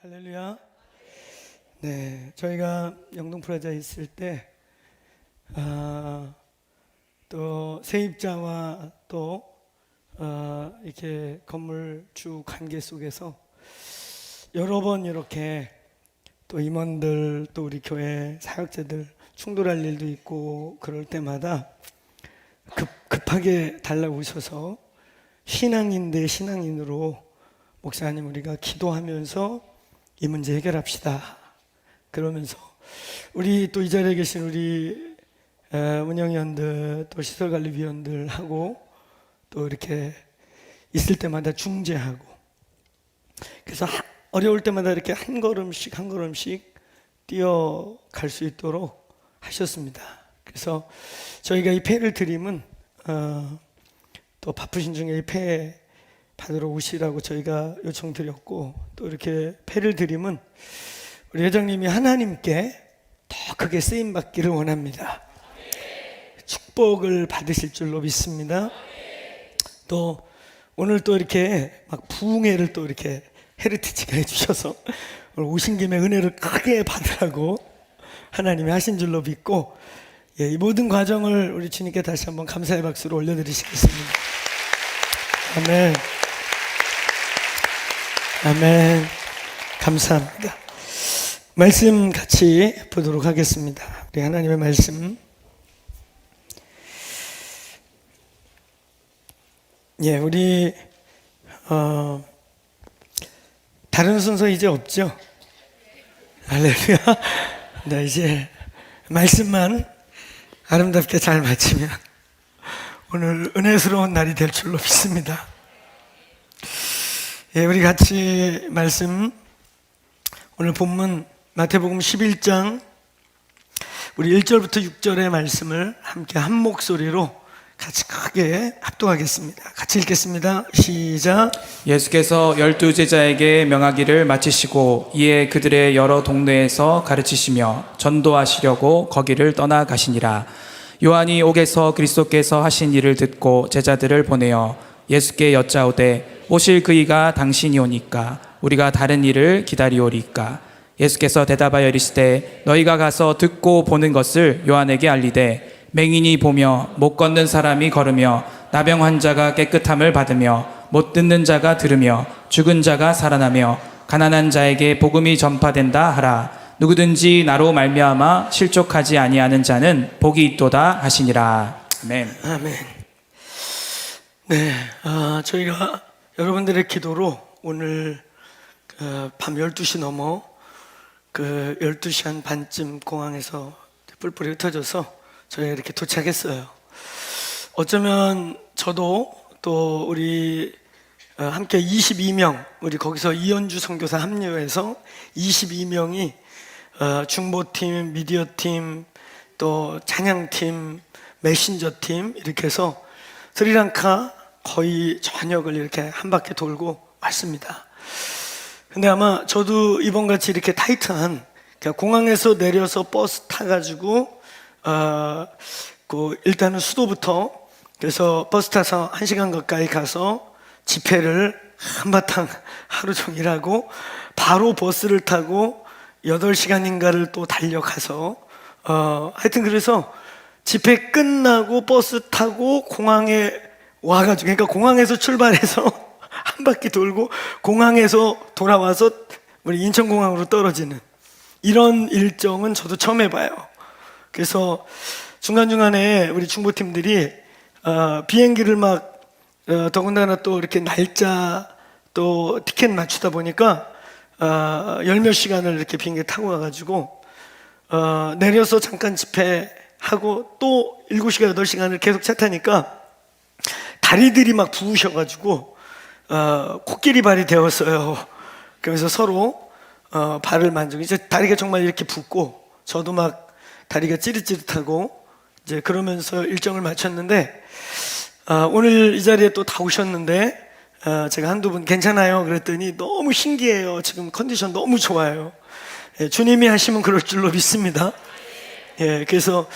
할렐루야. 네, 저희가 영동 프라자에 있을 때, 또 세입자와 또 이렇게 건물주 관계 속에서 여러 번 이렇게 또 임원들 또 우리 교회 사역자들 충돌할 일도 있고 그럴 때마다 급하게 달라오셔서 신앙인대 신앙인으로 목사님 우리가 기도하면서 이 문제 해결합시다. 그러면서 우리 또 이 자리에 계신 우리 운영위원들 또 시설관리위원들하고 또 이렇게 있을 때마다 중재하고, 그래서 어려울 때마다 이렇게 한 걸음씩 한 걸음씩 뛰어갈 수 있도록 하셨습니다. 그래서 저희가 이 패를 드리면 또 바쁘신 중에 이 패 받으러 오시라고 저희가 요청드렸고, 또 이렇게 패를 드리면 우리 회장님이 하나님께 더 크게 쓰임 받기를 원합니다. 축복을 받으실 줄로 믿습니다. 또 오늘 또 이렇게 막 부흥회를 또 이렇게 헤리티지가 해주셔서 오늘 오신 김에 은혜를 크게 받으라고 하나님이 하신 줄로 믿고, 이 모든 과정을 우리 주님께 다시 한번 감사의 박수로 올려드리시겠습니다. 아멘. 아멘. 감사합니다. 말씀 같이 보도록 하겠습니다. 우리 하나님의 말씀. 우리 다른 순서 이제 없죠? 할렐루야. 네, 이제 말씀만 아름답게 잘 마치면 오늘 은혜스러운 날이 될 줄로 믿습니다. 우리 같이 말씀, 오늘 본문 마태복음 11장 우리 1절부터 6절의 말씀을 함께 한 목소리로 같이 크게 합독하겠습니다. 같이 읽겠습니다. 시작. 예수께서 12제자에게 명하기를 마치시고 이에 그들의 여러 동네에서 가르치시며 전도하시려고 거기를 떠나가시니라. 요한이 옥에서 그리스도께서 하신 일을 듣고 제자들을 보내어 예수께 여짜오되 오실 그이가 당신이오니까 우리가 다른 일을 기다리오리까. 예수께서 대답하여 이르시되 너희가 가서 듣고 보는 것을 요한에게 알리되 맹인이 보며 못 걷는 사람이 걸으며 나병 환자가 깨끗함을 받으며 못 듣는 자가 들으며 죽은 자가 살아나며 가난한 자에게 복음이 전파된다 하라. 누구든지 나로 말미암아 실족하지 아니하는 자는 복이 있도다 하시니라. 아멘. 아멘. 네, 저희가 여러분들의 기도로 오늘 밤 12시 넘어 12시 한 반쯤 공항에서 뿔뿔이 흩어져서 저희가 이렇게 도착했어요. 어쩌면 저도 또 우리 함께 22명, 우리 거기서 이현주 선교사 합류해서 22명이 중보팀, 미디어팀, 또 찬양팀, 메신저팀 이렇게 해서 스리랑카 거의 전역을 이렇게 한 바퀴 돌고 왔습니다. 근데 아마 저도 이번같이 이렇게 타이트한, 공항에서 내려서 버스 타가지고 일단은 수도부터, 그래서 버스 타서 1시간 가까이 가서 집회를 한바탕 하루 종일 하고 바로 버스를 타고 8시간인가를 또 달려가서 하여튼 그래서 집회 끝나고 버스 타고 공항에 와가지고, 그러니까 공항에서 출발해서 한 바퀴 돌고 공항에서 돌아와서 우리 인천공항으로 떨어지는 이런 일정은 저도 처음 해봐요. 그래서 중간중간에 우리 중보팀들이 비행기를 막 더군다나 또 이렇게 날짜 또 티켓 맞추다 보니까 열 몇 시간을 이렇게 비행기 타고 가가지고 내려서 잠깐 집회하고 또 7시간 8시간을 계속 차 타니까 다리들이 막 부으셔가지고 코끼리 발이 되었어요. 그래서 서로 발을 만지고, 이제 다리가 정말 이렇게 붓고 저도 막 다리가 찌릿찌릿하고 이제 그러면서 일정을 마쳤는데, 오늘 이 자리에 또 다 오셨는데 제가 한두 분 괜찮아요 그랬더니 너무 신기해요. 지금 컨디션 너무 좋아요. 주님이 하시면 그럴 줄로 믿습니다. 그래서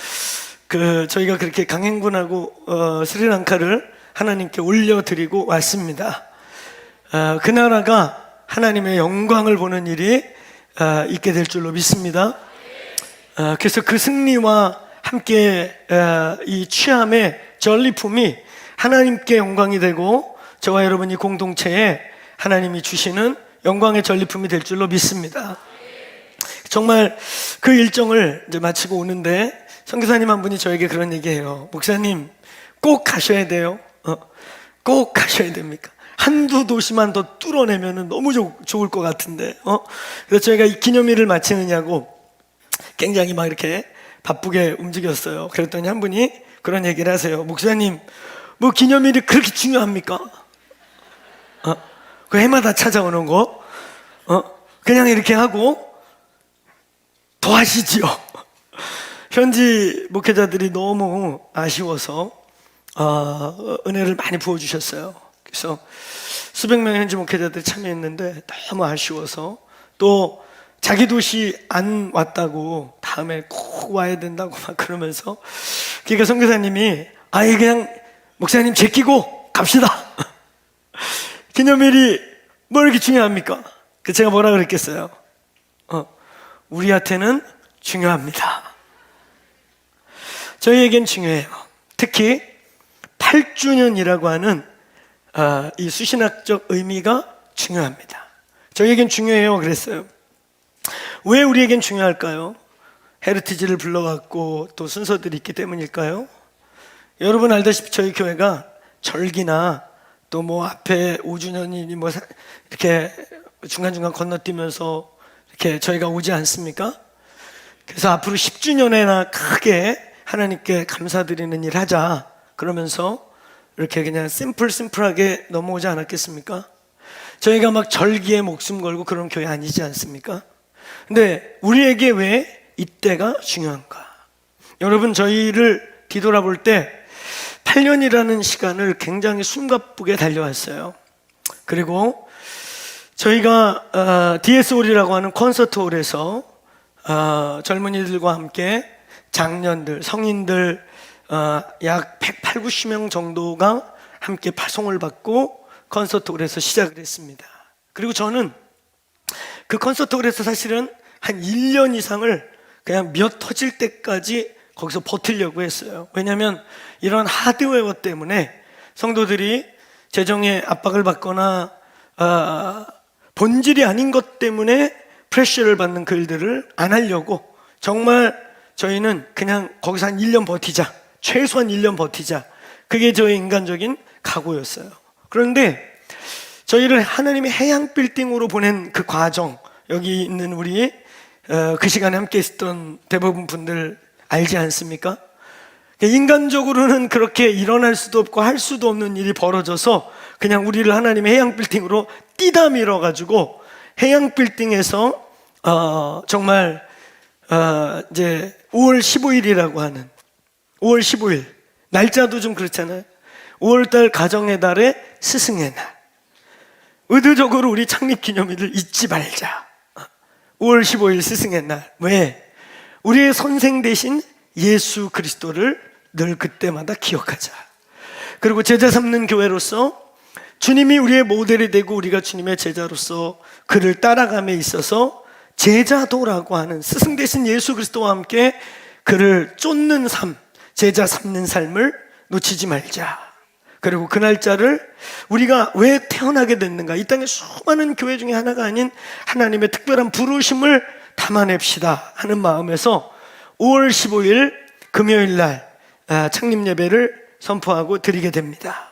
저희가 그렇게 강행군하고 스리랑카를 하나님께 올려드리고 왔습니다. 그 나라가 하나님의 영광을 보는 일이 있게 될 줄로 믿습니다. 그래서 그 승리와 함께 이 취함의 전리품이 하나님께 영광이 되고 저와 여러분이 공동체에 하나님이 주시는 영광의 전리품이 될 줄로 믿습니다. 정말 그 일정을 이제 마치고 오는데 선교사님 한 분이 저에게 그런 얘기해요. 목사님 꼭 가셔야 돼요. 꼭 가셔야 됩니까? 한두 도시만 더 뚫어내면 너무 좋을 것 같은데. 그래서 저희가 이 기념일을 마치느냐고 굉장히 막 이렇게 바쁘게 움직였어요. 그랬더니 한 분이 그런 얘기를 하세요. 목사님, 뭐 기념일이 그렇게 중요합니까? 그 해마다 찾아오는 거, 그냥 이렇게 하고 더 하시지요. 현지 목회자들이 너무 아쉬워서 은혜를 많이 부어주셨어요. 그래서 수백 명의 현지 목회자들이 참여했는데 너무 아쉬워서 또 자기 도시 안 왔다고 다음에 꼭 와야 된다고 막 그러면서 그러니까 선교사님이 아예 그냥 목사님 제끼고 갑시다. 기념일이 뭐 이렇게 중요합니까? 그 제가 뭐라 그랬겠어요? 우리한테는 중요합니다. 저희에겐 중요해요. 특히 8주년이라고 하는 이 수신학적 의미가 중요합니다. 저희에겐 중요해요. 그랬어요. 왜 우리에겐 중요할까요? 헤리티지를 불러갖고 또 순서들이 있기 때문일까요? 여러분 알다시피 저희 교회가 절기나 또 뭐 앞에 5주년이니 뭐 이렇게 중간중간 건너뛰면서 이렇게 저희가 오지 않습니까? 그래서 앞으로 10주년에나 크게 하나님께 감사드리는 일 하자 그러면서 이렇게 그냥 심플하게 넘어오지 않았겠습니까? 저희가 막 절기에 목숨 걸고 그런 교회 아니지 않습니까? 근데 우리에게 왜 이때가 중요한가? 여러분 저희를 뒤돌아볼 때 8년이라는 시간을 굉장히 숨가쁘게 달려왔어요. 그리고 저희가 DS홀이라고 하는 콘서트홀에서 젊은이들과 함께 장년들, 성인들 약 180명 정도가 함께 파송을 받고 콘서트홀에서 시작을 했습니다. 그리고 저는 그 콘서트홀에서 사실은 한 1년 이상을 그냥 몇 터질 때까지 거기서 버티려고 했어요. 왜냐하면 이런 하드웨어 때문에 성도들이 재정에 압박을 받거나 본질이 아닌 것 때문에 프레셔를 받는 그 일들을 안 하려고 정말 저희는 그냥 거기서 한 1년 버티자, 최소한 1년 버티자, 그게 저의 인간적인 각오였어요. 그런데 저희를 하나님의 해양 빌딩으로 보낸 그 과정, 여기 있는 우리 그 시간에 함께 있었던 대부분 분들 알지 않습니까? 인간적으로는 그렇게 일어날 수도 없고 할 수도 없는 일이 벌어져서 그냥 우리를 하나님의 해양 빌딩으로 띠다 밀어가지고 해양 빌딩에서 정말 이제 5월 15일이라고 하는 5월 15일 날짜도 좀 그렇잖아요. 5월달 가정의 달에 스승의 날. 의도적으로 우리 창립기념일을 잊지 말자. 5월 15일 스승의 날. 왜? 우리의 선생 되신 예수 그리스도를 늘 그때마다 기억하자. 그리고 제자 삼는 교회로서 주님이 우리의 모델이 되고 우리가 주님의 제자로서 그를 따라감에 있어서 제자도라고 하는 스승 되신 예수 그리스도와 함께 그를 쫓는 삶, 제자 삼는 삶을 놓치지 말자. 그리고 그 날짜를 우리가 왜 태어나게 됐는가, 이 땅에 수많은 교회 중에 하나가 아닌 하나님의 특별한 부르심을 담아냅시다 하는 마음에서 5월 15일 금요일 날 창립 예배를 선포하고 드리게 됩니다.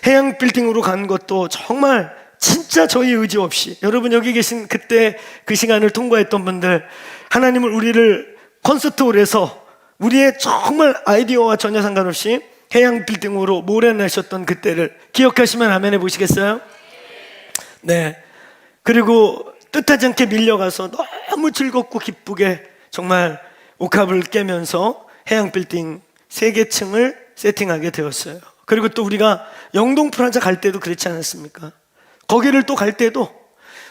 해양 빌딩으로 간 것도 정말 진짜 저희 의지 없이, 여러분 여기 계신 그때 그 시간을 통과했던 분들, 하나님을 우리를 콘서트홀에서 우리의 정말 아이디어와 전혀 상관없이 해양 빌딩으로 몰아내셨던 그때를 기억하시면 아멘 해보시겠어요? 네. 그리고 뜻하지 않게 밀려가서 너무 즐겁고 기쁘게 정말 옥합을 깨면서 해양 빌딩 3개층을 세팅하게 되었어요. 그리고 또 우리가 영동 프라자 갈 때도 그렇지 않았습니까? 거기를 또 갈 때도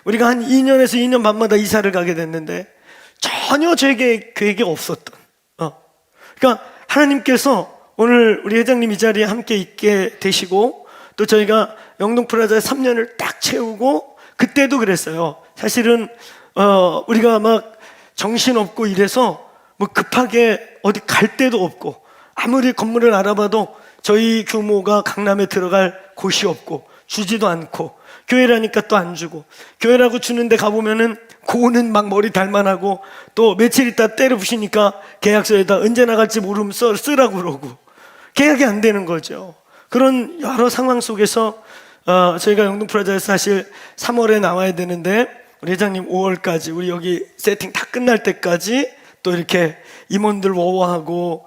우리가 한 2년에서 2년 반마다 이사를 가게 됐는데 전혀 저에게 계획이 없었던, 그러니까 하나님께서 오늘 우리 회장님 이 자리에 함께 있게 되시고 또 저희가 영동 프라자에 3년을 딱 채우고 그때도 그랬어요. 사실은 우리가 막 정신없고 이래서 뭐 급하게 어디 갈 데도 없고, 아무리 건물을 알아봐도 저희 규모가 강남에 들어갈 곳이 없고, 주지도 않고, 교회라니까 또 안 주고, 교회라고 주는데 가보면은 고는 막 머리 달만하고, 또 며칠 있다 때려 부시니까 계약서에다 언제 나갈지 모르면 쓰라고 그러고, 계약이 안 되는 거죠. 그런 여러 상황 속에서 저희가 영등프라자에서 사실 3월에 나와야 되는데, 우리 회장님 5월까지, 우리 여기 세팅 다 끝날 때까지 또 이렇게 임원들 워워하고,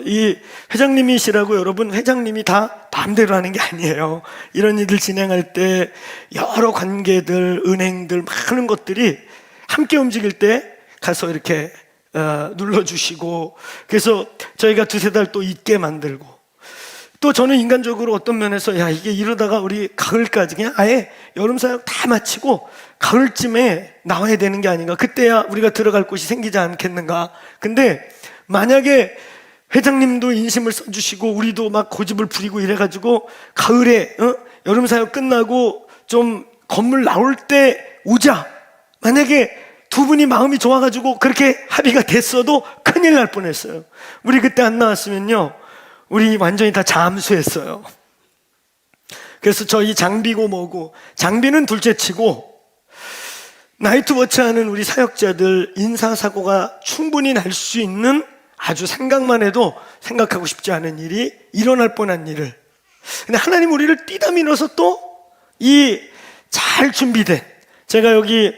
이 회장님이시라고, 여러분, 회장님이 다 마음대로 하는 게 아니에요. 이런 일들 진행할 때 여러 관계들, 은행들, 많은 것들이 함께 움직일 때 가서 이렇게 눌러주시고, 그래서 저희가 2-3달 또 있게 만들고, 또 저는 인간적으로 어떤 면에서 야, 이게 이러다가 우리 가을까지 그냥 아예 여름 사역 다 마치고 가을쯤에 나와야 되는 게 아닌가, 그때야 우리가 들어갈 곳이 생기지 않겠는가. 근데 만약에 회장님도 인심을 써주시고 우리도 막 고집을 부리고 이래가지고 가을에 여름 사역 끝나고 좀 건물 나올 때 오자, 만약에 두 분이 마음이 좋아가지고 그렇게 합의가 됐어도 큰일 날 뻔했어요. 우리 그때 안 나왔으면요, 우리 완전히 다 잠수했어요. 그래서 저희 장비고 뭐고, 장비는 둘째치고 나이트워치 하는 우리 사역자들 인사사고가 충분히 날 수 있는, 아주 생각만 해도 생각하고 싶지 않은 일이 일어날 뻔한 일을, 근데 하나님 우리를 띠다 밀어서 또 이 잘 준비된, 제가 여기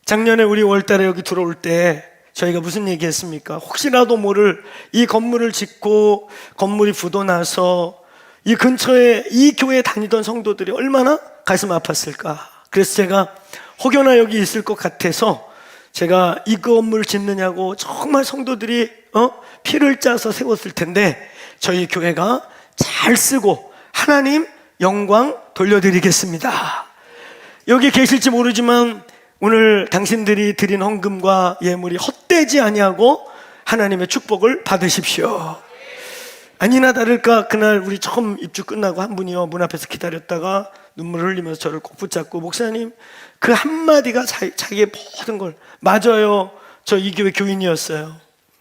작년에 우리 월달에 여기 들어올 때 저희가 무슨 얘기 했습니까? 혹시라도 모를 이 건물을 짓고 건물이 부도 나서 이 근처에 이 교회에 다니던 성도들이 얼마나 가슴 아팠을까. 그래서 제가 혹여나 여기 있을 것 같아서 제가 이 건물을 짓느냐고 정말 성도들이 피를 짜서 세웠을 텐데, 저희 교회가 잘 쓰고 하나님 영광 돌려드리겠습니다. 여기 계실지 모르지만 오늘 당신들이 드린 헌금과 예물이 헛되지 아니하고 하나님의 축복을 받으십시오. 아니나 다를까 그날 우리 처음 입주 끝나고 한 분이요, 문 앞에서 기다렸다가 눈물을 흘리면서 저를 꼭 붙잡고, 목사님 그 한마디가 자기의 모든 걸, 맞아요, 저 이 교회 교인이었어요.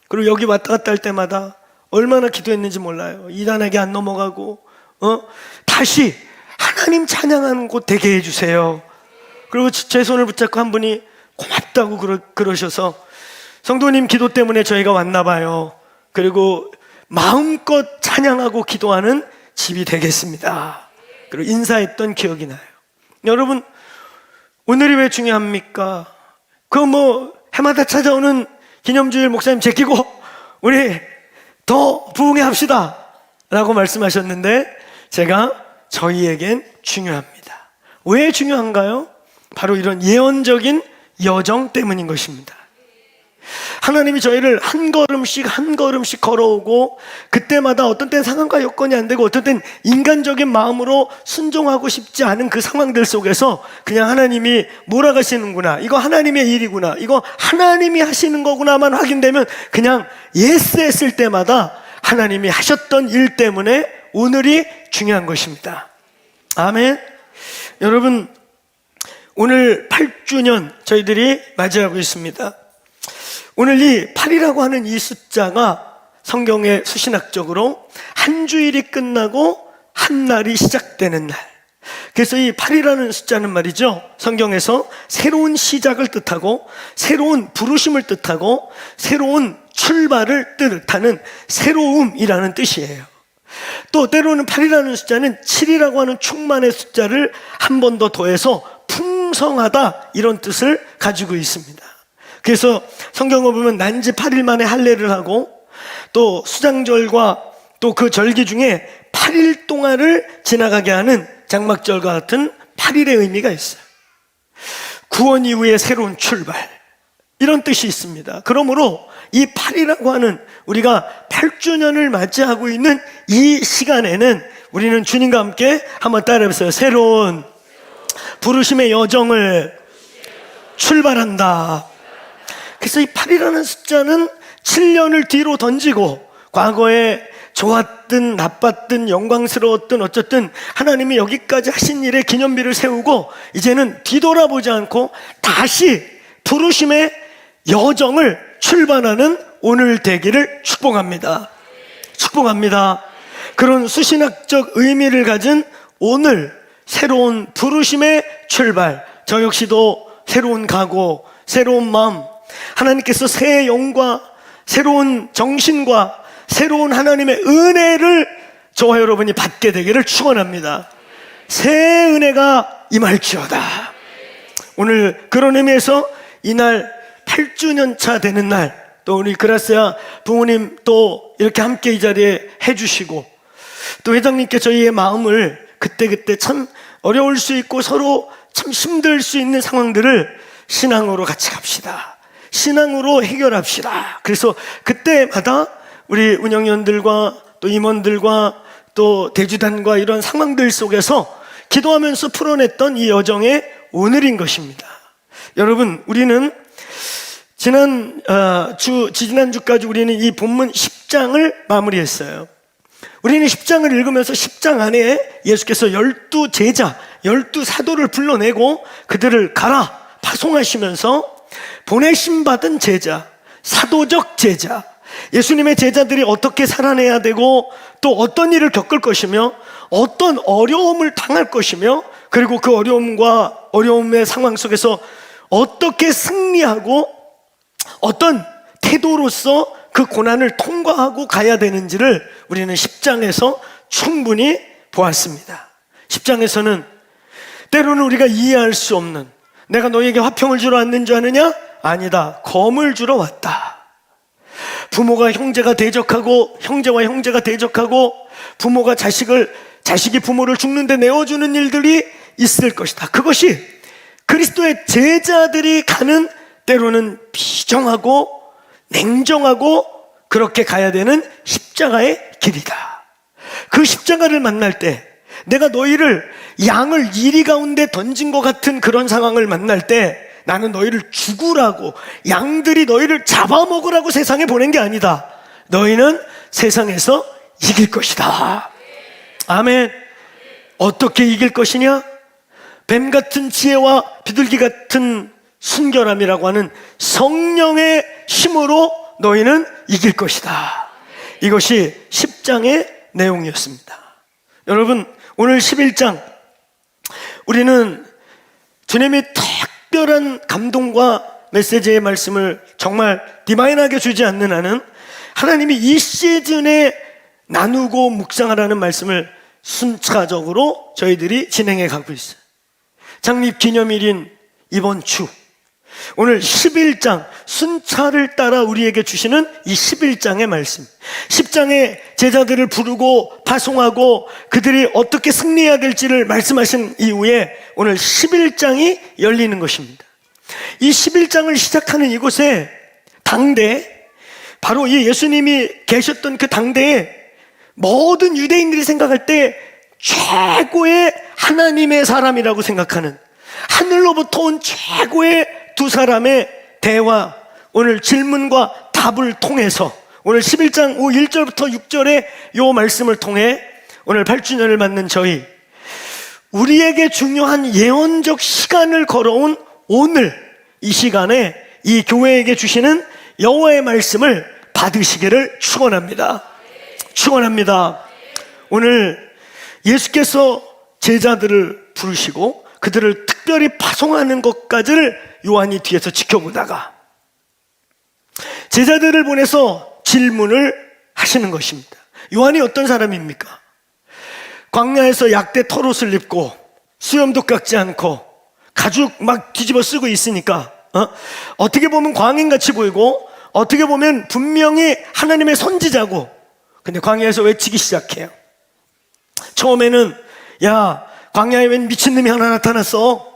그리고 여기 왔다 갔다 할 때마다 얼마나 기도했는지 몰라요. 이단에게 안 넘어가고 다시 하나님 찬양하는 곳 되게 해주세요. 그리고 제 손을 붙잡고 한 분이 고맙다고 그러셔서, 성도님 기도 때문에 저희가 왔나 봐요. 그리고 마음껏 찬양하고 기도하는 집이 되겠습니다. 그리고 인사했던 기억이 나요. 여러분, 오늘이 왜 중요합니까? 해마다 찾아오는 기념주일 목사님 제끼고 우리 더 부흥해 합시다 라고 말씀하셨는데, 제가 저희에겐 중요합니다. 왜 중요한가요? 바로 이런 예언적인 여정 때문인 것입니다. 하나님이 저희를 한 걸음씩 한 걸음씩 걸어오고, 그때마다 어떤 때는 상황과 여건이 안 되고 어떤 때는 인간적인 마음으로 순종하고 싶지 않은 그 상황들 속에서 그냥 하나님이 몰아가시는구나, 이거 하나님의 일이구나, 이거 하나님이 하시는 거구나만 확인되면 그냥 예스 했을 때마다 하나님이 하셨던 일 때문에 오늘이 중요한 것입니다. 아멘. 여러분, 오늘 8주년 저희들이 맞이하고 있습니다. 오늘 이 8이라고 하는 이 숫자가 성경의 수신학적으로 한 주일이 끝나고 한 날이 시작되는 날. 그래서 이 8이라는 숫자는 말이죠, 성경에서 새로운 시작을 뜻하고 새로운 부르심을 뜻하고 새로운 출발을 뜻하는 새로움이라는 뜻이에요. 또 때로는 8이라는 숫자는 7이라고 하는 충만의 숫자를 한 번 더 더해서 풍성하다, 이런 뜻을 가지고 있습니다. 그래서 성경을 보면 난지 8일 만에 할례를 하고, 또 수장절과 또 그 절기 중에 8일 동안을 지나가게 하는 장막절과 같은 8일의 의미가 있어요. 구원 이후의 새로운 출발, 이런 뜻이 있습니다. 그러므로 이 8이라고 하는, 우리가 8주년을 맞이하고 있는 이 시간에는 우리는 주님과 함께 한번 따라해보세요. 새로운 부르심의 여정을 출발한다. 그래서 이 8이라는 숫자는 7년을 뒤로 던지고, 과거에 좋았든 나빴든 영광스러웠든 어쨌든 하나님이 여기까지 하신 일에 기념비를 세우고 이제는 뒤돌아보지 않고 다시 부르심의 여정을 출발하는 오늘 되기를 축복합니다. 축복합니다. 그런 수신학적 의미를 가진 오늘 새로운 부르심의 출발, 저 역시도 새로운 각오, 새로운 마음, 하나님께서 새 영과 새로운 정신과 새로운 하나님의 은혜를 저와 여러분이 받게 되기를 축원합니다. 새 은혜가 임할지어다. 오늘 그런 의미에서 이날 8주년 차 되는 날, 또 우리 그라스야 부모님 또 이렇게 함께 이 자리에 해주시고, 또 회장님께 저희의 마음을 그때그때 참 어려울 수 있고 서로 참 힘들 수 있는 상황들을 신앙으로 같이 갑시다. 신앙으로 해결합시다. 그래서 그때마다 우리 운영위원들과 또 임원들과 또 대주단과 이런 상황들 속에서 기도하면서 풀어냈던 이 여정의 오늘인 것입니다. 여러분, 우리는 지난주까지 우리는 이 본문 10장을 마무리했어요. 우리는 10장을 읽으면서 10장 안에 예수께서 12제자, 12사도를 불러내고 그들을 가라 파송하시면서 보내심 받은 제자, 사도적 제자, 예수님의 제자들이 어떻게 살아내야 되고 또 어떤 일을 겪을 것이며 어떤 어려움을 당할 것이며 그리고 그 어려움의 상황 속에서 어떻게 승리하고 어떤 태도로서 그 고난을 통과하고 가야 되는지를 우리는 10장에서 충분히 보았습니다. 10장에서는 때로는 우리가 이해할 수 없는, 내가 너희에게 화평을 주러 왔는 줄 아느냐? 아니다, 검을 주러 왔다. 부모가 형제가 대적하고 형제와 형제가 대적하고 부모가 자식이 부모를 죽는데 내어주는 일들이 있을 것이다. 그것이 그리스도의 제자들이 가는 때로는 비정하고 냉정하고 그렇게 가야 되는 십자가의 길이다. 그 십자가를 만날 때 내가 너희를 양을 이리 가운데 던진 것 같은 그런 상황을 만날 때 나는 너희를 죽으라고, 양들이 너희를 잡아먹으라고 세상에 보낸 게 아니다. 너희는 세상에서 이길 것이다. 아멘. 어떻게 이길 것이냐? 뱀 같은 지혜와 비둘기 같은 순결함이라고 하는 성령의 힘으로 너희는 이길 것이다. 이것이 10장의 내용이었습니다. 여러분, 오늘 11장 우리는 주님이 특별한 감동과 메시지의 말씀을 정말 디바인하게 주지 않는 한은 하나님이 이 시즌에 나누고 묵상하라는 말씀을 순차적으로 저희들이 진행해 가고 있어요. 창립 기념일인 이번 주 오늘 11장 순차를 따라 우리에게 주시는 이 11장의 말씀, 10장의 제자들을 부르고 파송하고 그들이 어떻게 승리해야 될지를 말씀하신 이후에 오늘 11장이 열리는 것입니다. 이 11장을 시작하는 이곳에 당대, 바로 이 예수님이 계셨던 그 당대에 모든 유대인들이 생각할 때 최고의 하나님의 사람이라고 생각하는, 하늘로부터 온 최고의 두 사람의 대화, 오늘 질문과 답을 통해서 오늘 11장 1절부터 6절의 이 말씀을 통해 오늘 8주년을 맞는 저희, 우리에게 중요한 예언적 시간을 걸어온 오늘 이 시간에 이 교회에게 주시는 여호와의 말씀을 받으시기를 축원합니다. 축원합니다. 오늘 예수께서 제자들을 부르시고 그들을 특별히 파송하는 것까지를 요한이 뒤에서 지켜보다가 제자들을 보내서 질문을 하시는 것입니다. 요한이 어떤 사람입니까? 광야에서 약대 털옷을 입고 수염도 깎지 않고 가죽 막 뒤집어 쓰고 있으니까 어떻게 보면 광인같이 보이고 어떻게 보면 분명히 하나님의 선지자고, 근데 광야에서 외치기 시작해요. 처음에는 야, 광야에 웬 미친놈이 하나 나타났어.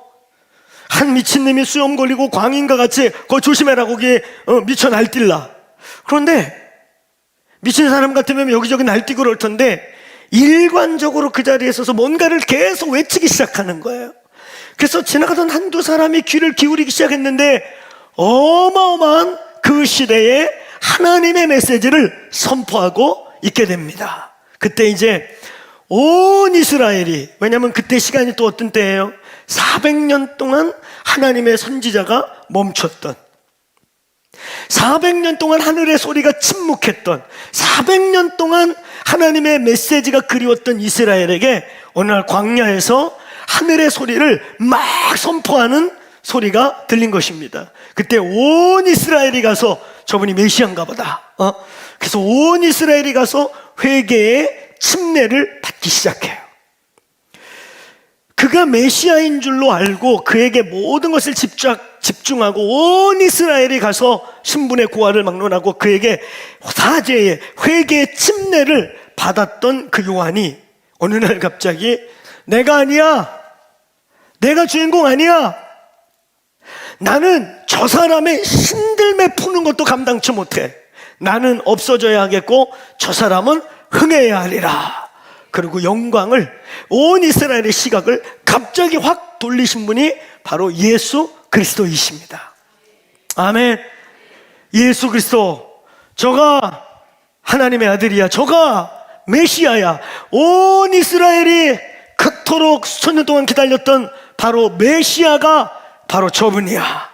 한 미친놈이 수염 걸리고 광인과 같이 그거 조심해라, 거기에 미쳐 날뛸라. 그런데 미친 사람 같으면 여기저기 날뛰고 그럴 텐데 일관적으로 그 자리에 서서 뭔가를 계속 외치기 시작하는 거예요. 그래서 지나가던 한두 사람이 귀를 기울이기 시작했는데 어마어마한 그 시대에 하나님의 메시지를 선포하고 있게 됩니다. 그때 이제 온 이스라엘이, 왜냐하면 그때 시간이 또 어떤 때예요? 400년 동안 하나님의 선지자가 멈췄던, 400년 동안 하늘의 소리가 침묵했던, 400년 동안 하나님의 메시지가 그리웠던 이스라엘에게 어느 날 광야에서 하늘의 소리를 막 선포하는 소리가 들린 것입니다. 그때 온 이스라엘이 가서 저분이 메시아인가 보다. 그래서 온 이스라엘이 가서 회개의 침례를 받기 시작해요. 그가 메시아인 줄로 알고 그에게 모든 것을 집중하고 온 이스라엘이 가서 신분의 고하를 막론하고 그에게 사죄의 회개의 침례를 받았던 그 요한이 어느 날 갑자기 내가 아니야, 내가 주인공 아니야, 나는 저 사람의 신들매 푸는 것도 감당치 못해, 나는 없어져야 하겠고 저 사람은 흥해야 하리라. 그리고 영광을, 온 이스라엘의 시각을 갑자기 확 돌리신 분이 바로 예수 그리스도이십니다. 아멘. 예수 그리스도, 저가 하나님의 아들이야, 저가 메시아야. 온 이스라엘이 그토록 수천 년 동안 기다렸던 바로 메시아가 바로 저분이야.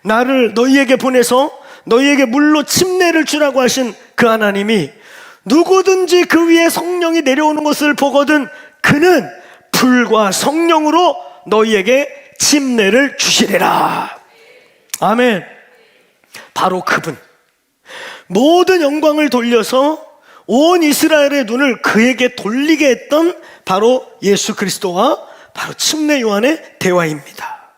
나를 너희에게 보내서 너희에게 물로 침례를 주라고 하신 그 하나님이 누구든지 그 위에 성령이 내려오는 것을 보거든 그는 불과 성령으로 너희에게 침례를 주시리라. 아멘. 바로 그분, 모든 영광을 돌려서 온 이스라엘의 눈을 그에게 돌리게 했던 바로 예수 그리스도와 바로 침례 요한의 대화입니다.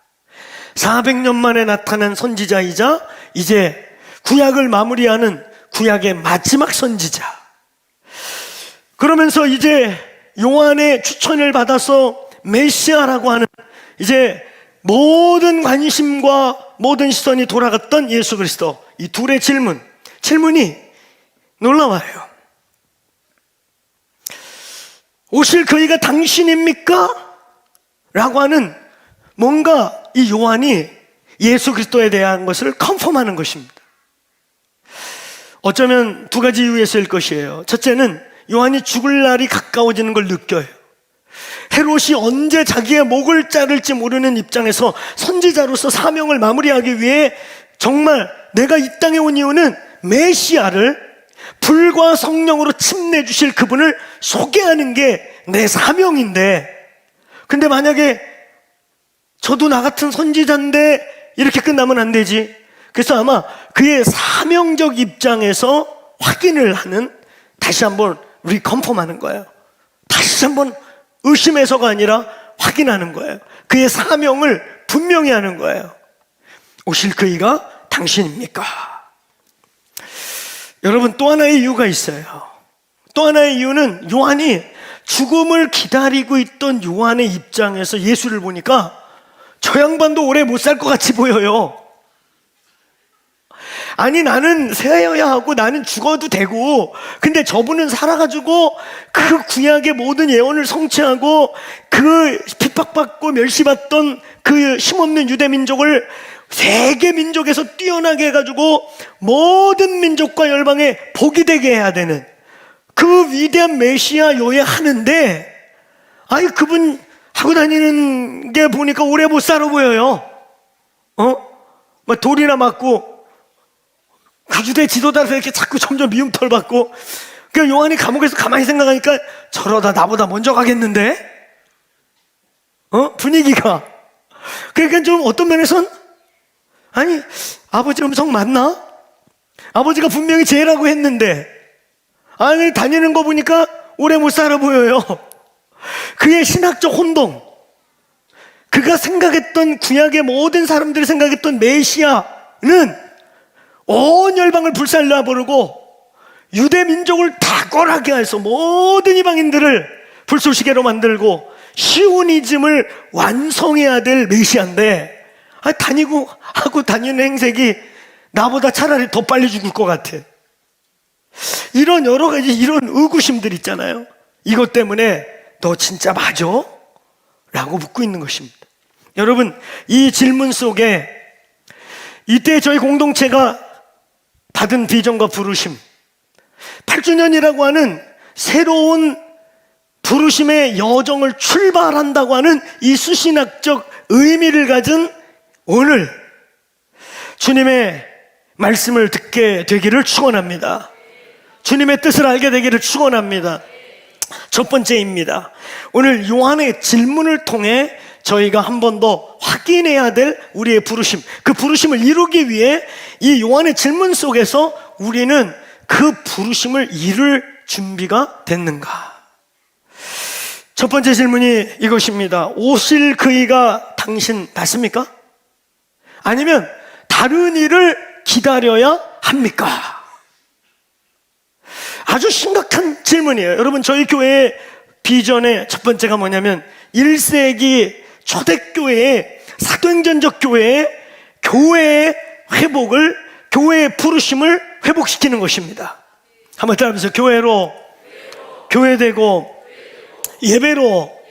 400년 만에 나타난 선지자이자 이제 구약을 마무리하는 구약의 마지막 선지자. 그러면서 이제 요한의 추천을 받아서 메시아라고 하는, 이제 모든 관심과 모든 시선이 돌아갔던 예수 그리스도. 이 둘의 질문이 놀라워요. 오실 그이가 당신입니까? 라고 하는, 뭔가 이 요한이 예수 그리스도에 대한 것을 컨펌하는 것입니다. 어쩌면 두 가지 이유에서일 것이에요. 첫째는 요한이 죽을 날이 가까워지는 걸 느껴요. 헤롯이 언제 자기의 목을 자를지 모르는 입장에서 선지자로서 사명을 마무리하기 위해 정말 내가 이 땅에 온 이유는 메시아를, 불과 성령으로 침례 주실 그분을 소개하는 게 내 사명인데, 근데 만약에 저도 나 같은 선지자인데 이렇게 끝나면 안 되지. 그래서 아마 그의 사명적 입장에서 확인을 하는, 다시 한번 리컨펌하는 거예요. 다시 한번 의심해서가 아니라 확인하는 거예요. 그의 사명을 분명히 하는 거예요. 오실 그이가 당신입니까? 여러분, 또 하나의 이유가 있어요. 또 하나의 이유는 요한이 죽음을 기다리고 있던 요한의 입장에서 예수를 보니까 저 양반도 오래 못 살 것 같이 보여요. 아니, 나는 새해야 하고 나는 죽어도 되고, 근데 저분은 살아가지고 그 구약의 모든 예언을 성취하고 그 핍박받고 멸시받던 그 힘없는 유대 민족을 세계 민족에서 뛰어나게 해가지고 모든 민족과 열방에 복이 되게 해야 되는 그 위대한 메시아 요예하는데, 아니 그분 하고 다니는 게 보니까 오래 못 살아 보여요. 막 돌이나 맞고 그 유대 지도자한테 이렇게 자꾸 점점 미움털 받고. 그러니까 요한이 감옥에서 가만히 생각하니까 저러다 나보다 먼저 가겠는데? 분위기가. 그러니까 좀 어떤 면에선, 아니 아버지 음성 맞나? 아버지가 분명히 죄라고 했는데, 아니 다니는 거 보니까 오래 못 살아 보여요. 그의 신학적 혼동, 그가 생각했던, 구약의 모든 사람들이 생각했던 메시아는 온 열방을 불살라 버리고 유대 민족을 탁월하게 해서 모든 이방인들을 불쏘시개로 만들고 시오니즘을 완성해야 될 메시아인데, 다니고 하고 다니는 행색이 나보다 차라리 더 빨리 죽을 것 같아. 이런 여러 가지 이런 의구심들 있잖아요. 이것 때문에 너 진짜 맞아? 라고 묻고 있는 것입니다. 여러분, 이 질문 속에 이때 저희 공동체가 받은 비전과 부르심, 8주년이라고 하는 새로운 부르심의 여정을 출발한다고 하는 이 수신학적 의미를 가진 오늘 주님의 말씀을 듣게 되기를 축원합니다. 주님의 뜻을 알게 되기를 축원합니다. 첫 번째입니다. 오늘 요한의 질문을 통해 저희가 한 번 더 확인해야 될 우리의 부르심, 그 부르심을 이루기 위해 이 요한의 질문 속에서 우리는 그 부르심을 이룰 준비가 됐는가? 첫 번째 질문이 이것입니다. 오실 그이가 당신 맞습니까? 아니면 다른 일을 기다려야 합니까? 아주 심각한 질문이에요. 여러분, 저희 교회의 비전의 첫 번째가 뭐냐면 1세기 초대교회의 사도행전적 교회의 회복을, 교회의 부르심을 회복시키는 것입니다. 한번 따라하면서 교회로 교회되고 예배로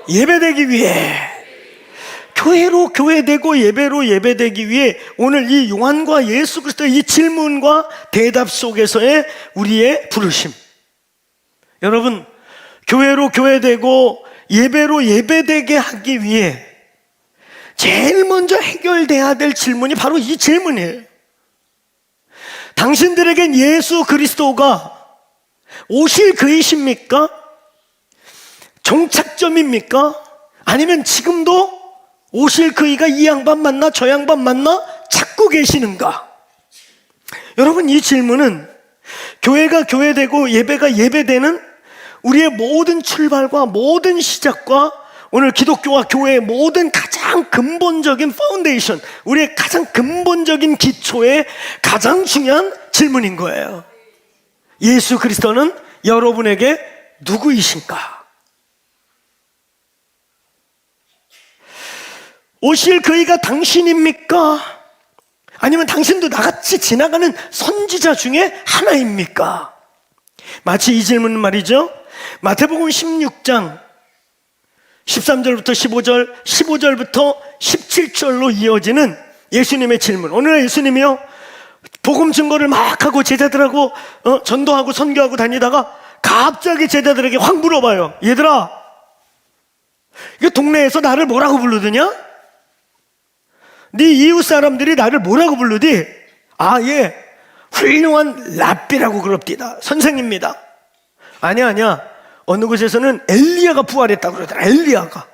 예배되기 위해, 교회로 교회되고 예배로 예배되기 위해 오늘 이 요한과 예수 그리스도의 이 질문과 대답 속에서의 우리의 부르심. 여러분, 교회로 교회되고 예배로 예배되게 하기 위해 제일 먼저 해결돼야 될 질문이 바로 이 질문이에요. 당신들에겐 예수 그리스도가 오실 그이십니까? 종착점입니까? 아니면 지금도 오실 그이가 이 양반 맞나 저 양반 맞나 찾고 계시는가? 여러분, 이 질문은 교회가 교회되고 예배가 예배되는 우리의 모든 출발과 모든 시작과 오늘 기독교와 교회의 모든 가장 근본적인 파운데이션, 우리의 가장 근본적인 기초의 가장 중요한 질문인 거예요. 예수 그리스도는 여러분에게 누구이신가? 오실 그이가 당신입니까? 아니면 당신도 나같이 지나가는 선지자 중에 하나입니까? 마치 이 질문은 말이죠, 마태복음 16장 13절부터 15절, 15절부터 17절로 이어지는 예수님의 질문. 오늘 예수님이요, 복음 증거를 막 하고 제자들하고 전도하고 선교하고 다니다가 갑자기 제자들에게 확 물어봐요. 얘들아, 이거 동네에서 나를 뭐라고 부르더냐? 네 이웃 사람들이 나를 뭐라고 부르디? 아, 예, 훌륭한 랍비라고 그럽디다. 선생입니다. 아니야. 어느 곳에서는 엘리야가 부활했다고 그러더라. 엘리야가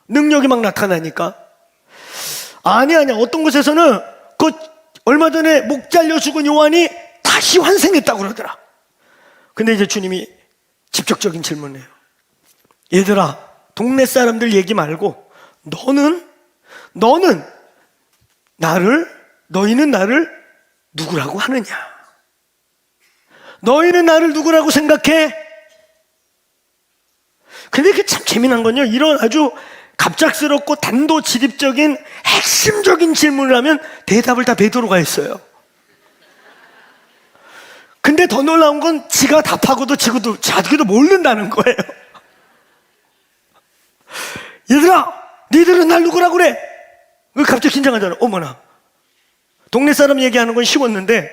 능력이 막 나타나니까. 아니야. 어떤 곳에서는 그 얼마 전에 목 잘려 죽은 요한이 다시 환생했다고 그러더라. 근데 이제 주님이 직접적인 질문이에요. 얘들아, 동네 사람들 얘기 말고 너희는 나를 누구라고 하느냐? 너희는 나를 누구라고 생각해? 근데 그게 참 재미난 건요, 이런 아주 갑작스럽고 단도직입적인 핵심적인 질문을 하면 대답을 다 베드로가 했어요. 근데 더 놀라운 건 지가 답하고도 자기도 모른다는 거예요. 얘들아, 니들은 날 누구라고 그래? 왜 갑자기 긴장하잖아. 어머나, 동네 사람 얘기하는 건 쉬웠는데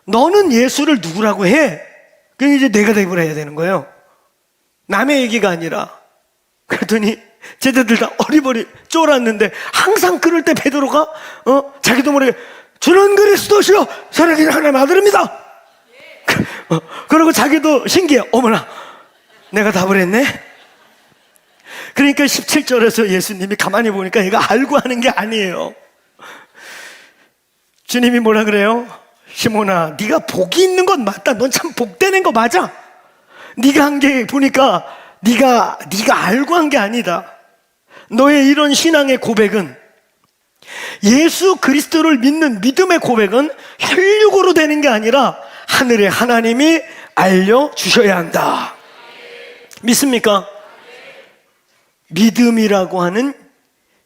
너는 예수를 누구라고 해? 그럼 이제 내가 대답을 해야 되는 거예요. 남의 얘기가 아니라. 그랬더니 제자들 다 어리버리 쫄았는데, 항상 그럴 때 베드로가 자기도 모르게 주는 그리스도시요 살아계신 하나님의 아들입니다. 그리고 자기도 신기해. 어머나, 내가 답을 했네. 그러니까 17절에서 예수님이 가만히 보니까 얘가 알고 하는 게 아니에요. 주님이 뭐라 그래요? 시몬아, 네가 복이 있는 건 맞다. 넌 참 복되는 거 맞아. 네가 한 게 보니까 네가 알고 한 게 아니다. 너의 이런 신앙의 고백은, 예수 그리스도를 믿는 믿음의 고백은 혈육으로 되는 게 아니라 하늘의 하나님이 알려주셔야 한다. 믿습니까? 믿음이라고 하는,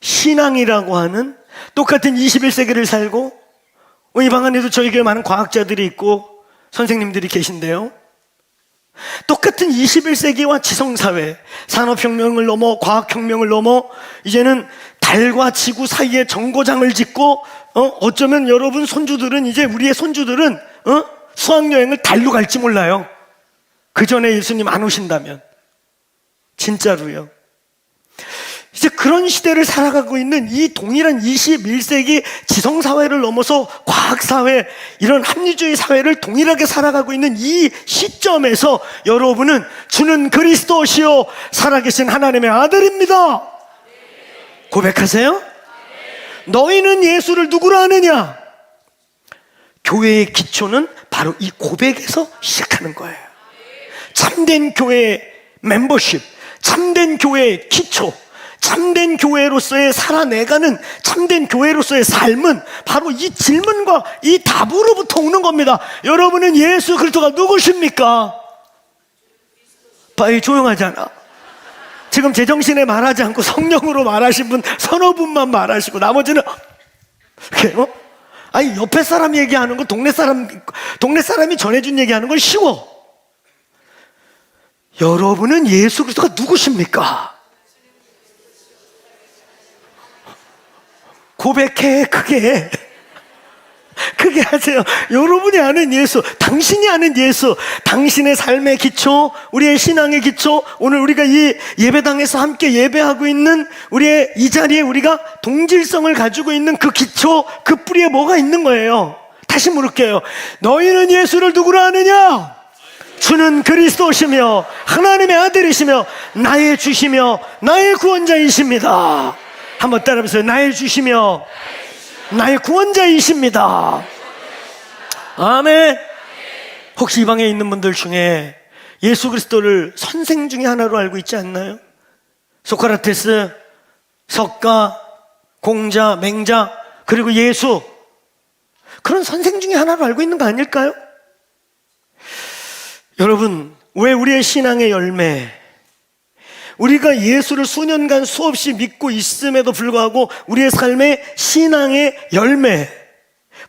신앙이라고 하는, 똑같은 21세기를 살고, 이 방 안에도 저희 교회 많은 과학자들이 있고 선생님들이 계신데요, 똑같은 21세기와 지성사회, 산업혁명을 넘어 과학혁명을 넘어 이제는 달과 지구 사이에 정거장을 짓고 어쩌면 여러분 손주들은, 이제 우리의 손주들은 수학여행을 달로 갈지 몰라요. 그 전에 예수님 안 오신다면. 진짜로요. 이제 그런 시대를 살아가고 있는 이 동일한 21세기 지성사회를 넘어서 과학사회, 이런 합리주의 사회를 동일하게 살아가고 있는 이 시점에서 여러분은 주는 그리스도시요 살아계신 하나님의 아들입니다. 고백하세요? 너희는 예수를 누구로 아느냐? 교회의 기초는 바로 이 고백에서 시작하는 거예요. 참된 교회의 멤버십, 참된 교회의 기초, 참된 교회로서의 살아내가는 참된 교회로서의 삶은 바로 이 질문과 이 답으로부터 오는 겁니다. 여러분은 예수 그리스도가 누구십니까? 봐요, 조용하잖아. 지금 제정신에 말하지 않고 성령으로 말하신 분 서너 분만 말하시고 나머지는 그래요? 아니, 옆에 사람 얘기하는 거 동네 사람이 전해준 얘기하는 건 쉬워. 여러분은 예수 그리스도가 누구십니까? 고백해. 크게 하세요. 여러분이 아는 예수, 당신이 아는 예수, 당신의 삶의 기초, 우리의 신앙의 기초, 오늘 우리가 이 예배당에서 함께 예배하고 있는 우리의 이 자리에 우리가 동질성을 가지고 있는 그 기초, 그 뿌리에 뭐가 있는 거예요? 다시 물을게요. 너희는 예수를 누구로 아느냐? 주는 그리스도시며 하나님의 아들이시며 나의 주시며 나의 구원자이십니다. 한번 따라해보세요. 나의 주시며 나의 구원자이십니다. 아멘. 혹시 이 방에 있는 분들 중에 예수 그리스도를 선생 중에 하나로 알고 있지 않나요? 소크라테스, 석가, 공자, 맹자, 그리고 예수, 그런 선생 중에 하나로 알고 있는 거 아닐까요? 여러분, 왜 우리의 신앙의 열매, 우리가 예수를 수년간 수없이 믿고 있음에도 불구하고 우리의 삶의 신앙의 열매,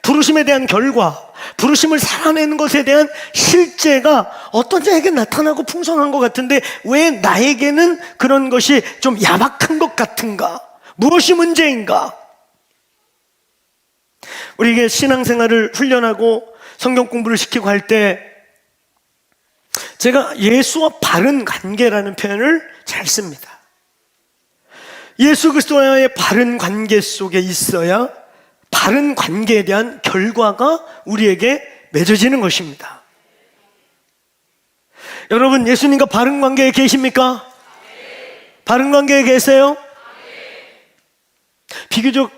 부르심에 대한 결과, 부르심을 살아내는 것에 대한 실제가 어떤 자에게 나타나고 풍성한 것 같은데 왜 나에게는 그런 것이 좀 야박한 것 같은가? 무엇이 문제인가? 우리에게 신앙생활을 훈련하고 성경 공부를 시키고 할 때 제가 예수와 바른 관계라는 표현을 잘 씁니다. 예수 그리스도와의 바른 관계 속에 있어야 바른 관계에 대한 결과가 우리에게 맺어지는 것입니다. 여러분, 예수님과 바른 관계에 계십니까? 바른 관계에 계세요? 비교적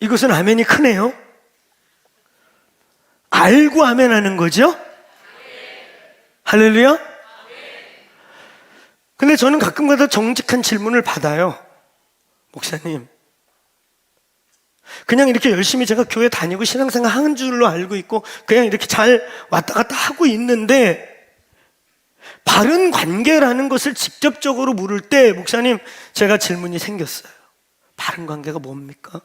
이것은 아멘이 크네요. 알고 아멘 하는 거죠? 할렐루야? 근데 저는 가끔가다 정직한 질문을 받아요. 목사님, 그냥 이렇게 열심히 제가 교회 다니고 신앙생활 하는 줄로 알고 있고 그냥 이렇게 잘 왔다 갔다 하고 있는데 바른 관계라는 것을 직접적으로 물을 때 목사님, 제가 질문이 생겼어요. 바른 관계가 뭡니까?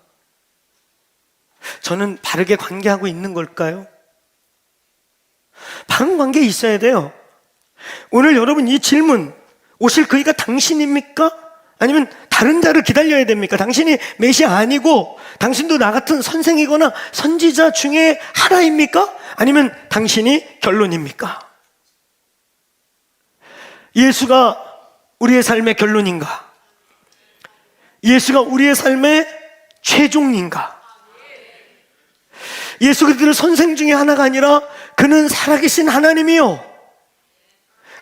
저는 바르게 관계하고 있는 걸까요? 바른 관계에 있어야 돼요. 오늘 여러분 이 질문, 오실 그이가 당신입니까? 아니면 다른 자를 기다려야 됩니까? 당신이 메시아 아니고 당신도 나 같은 선생이거나 선지자 중에 하나입니까? 아니면 당신이 결론입니까? 예수가 우리의 삶의 결론인가? 예수가 우리의 삶의 최종인가? 예수 그리스도를 선생 중에 하나가 아니라 그는 살아계신 하나님이요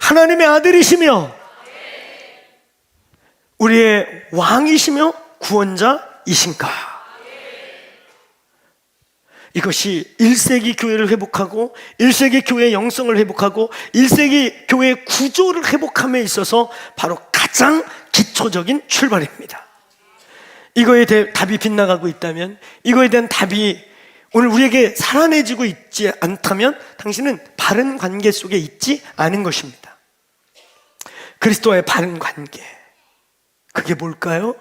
하나님의 아들이시며 우리의 왕이시며 구원자이신가? 이것이 1세기 교회를 회복하고 1세기 교회의 영성을 회복하고 1세기 교회의 구조를 회복함에 있어서 바로 가장 기초적인 출발입니다. 이거에 대해 답이 빗나가고 있다면, 이거에 대한 답이 오늘 우리에게 살아내지고 있지 않다면 당신은 바른 관계 속에 있지 않은 것입니다. 그리스도와의 바른 관계, 그게 뭘까요?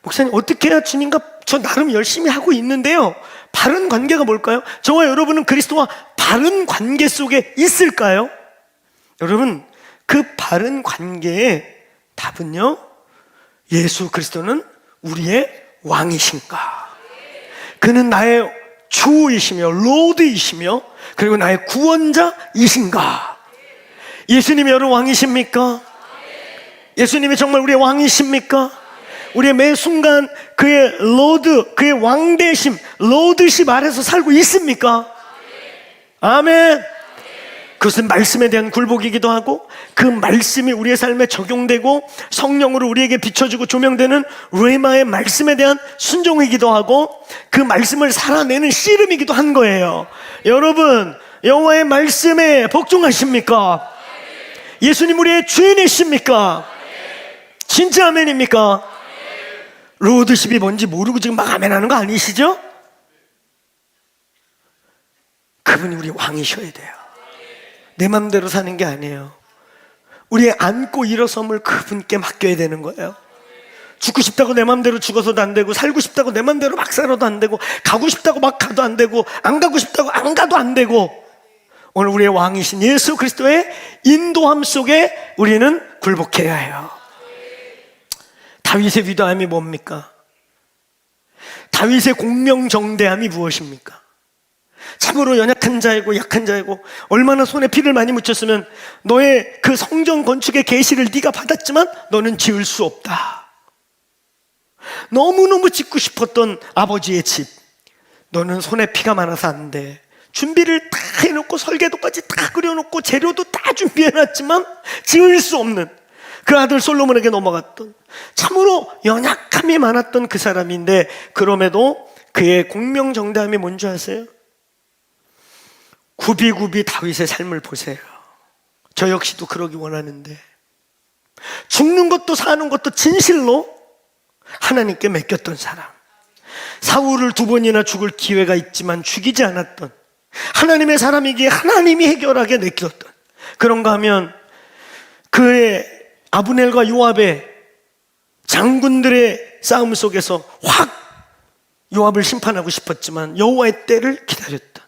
목사님, 어떻게 해야 주님과 저 나름 열심히 하고 있는데요, 바른 관계가 뭘까요? 저와 여러분은 그리스도와 바른 관계 속에 있을까요? 여러분, 그 바른 관계의 답은요, 예수 그리스도는 우리의 왕이신가? 그는 나의 주이시며 로드이시며 그리고 나의 구원자이신가? 예수님이 여러분 왕이십니까? 예수님이 정말 우리의 왕이십니까? 우리의 매 순간 그의 로드, 그의 왕대심, 로드십 아래서 살고 있습니까? 아멘. 그것은 말씀에 대한 굴복이기도 하고 그 말씀이 우리의 삶에 적용되고 성령으로 우리에게 비춰주고 조명되는 레마의 말씀에 대한 순종이기도 하고 그 말씀을 살아내는 씨름이기도 한 거예요. 여러분, 여호와의 말씀에 복종하십니까? 예수님 우리의 주인이십니까? 진짜 아멘입니까? 로드십이 뭔지 모르고 지금 막 아멘하는 거 아니시죠? 그분이 우리 왕이셔야 돼요. 내 맘대로 사는 게 아니에요. 우리의 안고 일어섬을 그분께 맡겨야 되는 거예요. 죽고 싶다고 내 맘대로 죽어서도 안 되고, 살고 싶다고 내 맘대로 막 살아도 안 되고, 가고 싶다고 막 가도 안 되고, 안 가고 싶다고 안 가도 안 되고, 오늘 우리의 왕이신 예수 그리스도의 인도함 속에 우리는 굴복해야 해요. 다윗의 위대함이 뭡니까? 다윗의 공명정대함이 무엇입니까? 참으로 연약한 자이고 약한 자이고 얼마나 손에 피를 많이 묻혔으면 너의 그 성전 건축의 계시를 네가 받았지만 너는 지을 수 없다. 너무너무 짓고 싶었던 아버지의 집, 너는 손에 피가 많아서 안 돼. 준비를 다 해놓고 설계도까지 다 그려놓고 재료도 다 준비해놨지만 지을 수 없는 그 아들 솔로몬에게 넘어갔던 참으로 연약함이 많았던 그 사람인데, 그럼에도 그의 공명정대함이 뭔지 아세요? 굽이굽이 다윗의 삶을 보세요. 저 역시도 그러기 원하는데 죽는 것도 사는 것도 진실로 하나님께 맡겼던 사람, 사울을 2번이나 죽을 기회가 있지만 죽이지 않았던 하나님의 사람이기에 하나님이 해결하게 맡겼던, 그런가 하면 그의 아브넬과 요압의 장군들의 싸움 속에서 확 요압을 심판하고 싶었지만 여호와의 때를 기다렸던,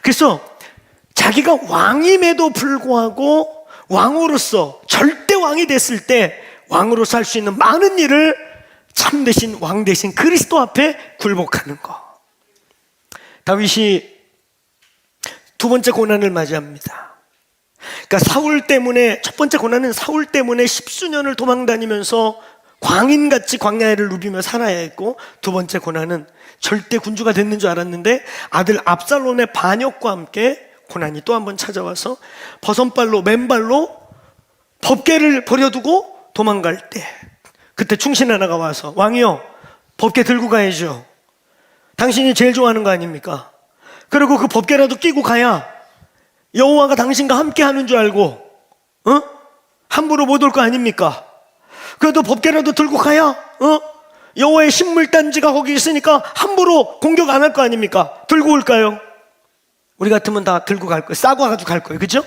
그래서 자기가 왕임에도 불구하고 왕으로서 절대 왕이 됐을 때 왕으로서 할 수 있는 많은 일을 참 대신 왕 대신 그리스도 앞에 굴복하는 거. 다윗이 2번째 고난을 맞이합니다. 그러니까 사울 때문에, 첫 번째 고난은 사울 때문에 10수년을 도망다니면서 광인같이 광야를 누비며 살아야 했고, 2번째 고난은 절대 군주가 됐는 줄 알았는데 아들 압살롬의 반역과 함께 고난이 또 한 번 찾아와서 버선발로 맨발로 법궤를 버려두고 도망갈 때, 그때 충신 하나가 와서 왕이요, 법궤 들고 가야죠. 당신이 제일 좋아하는 거 아닙니까? 그리고 그 법궤라도 끼고 가야 여호와가 당신과 함께 하는 줄 알고 함부로 못 올 거 아닙니까? 그래도 법궤라도 들고 가야 여호와의 신물단지가 거기 있으니까 함부로 공격 안 할 거 아닙니까? 들고 올까요? 우리 같으면 다 들고 갈 거예요. 싸고 와가지고 갈 거예요. 그죠?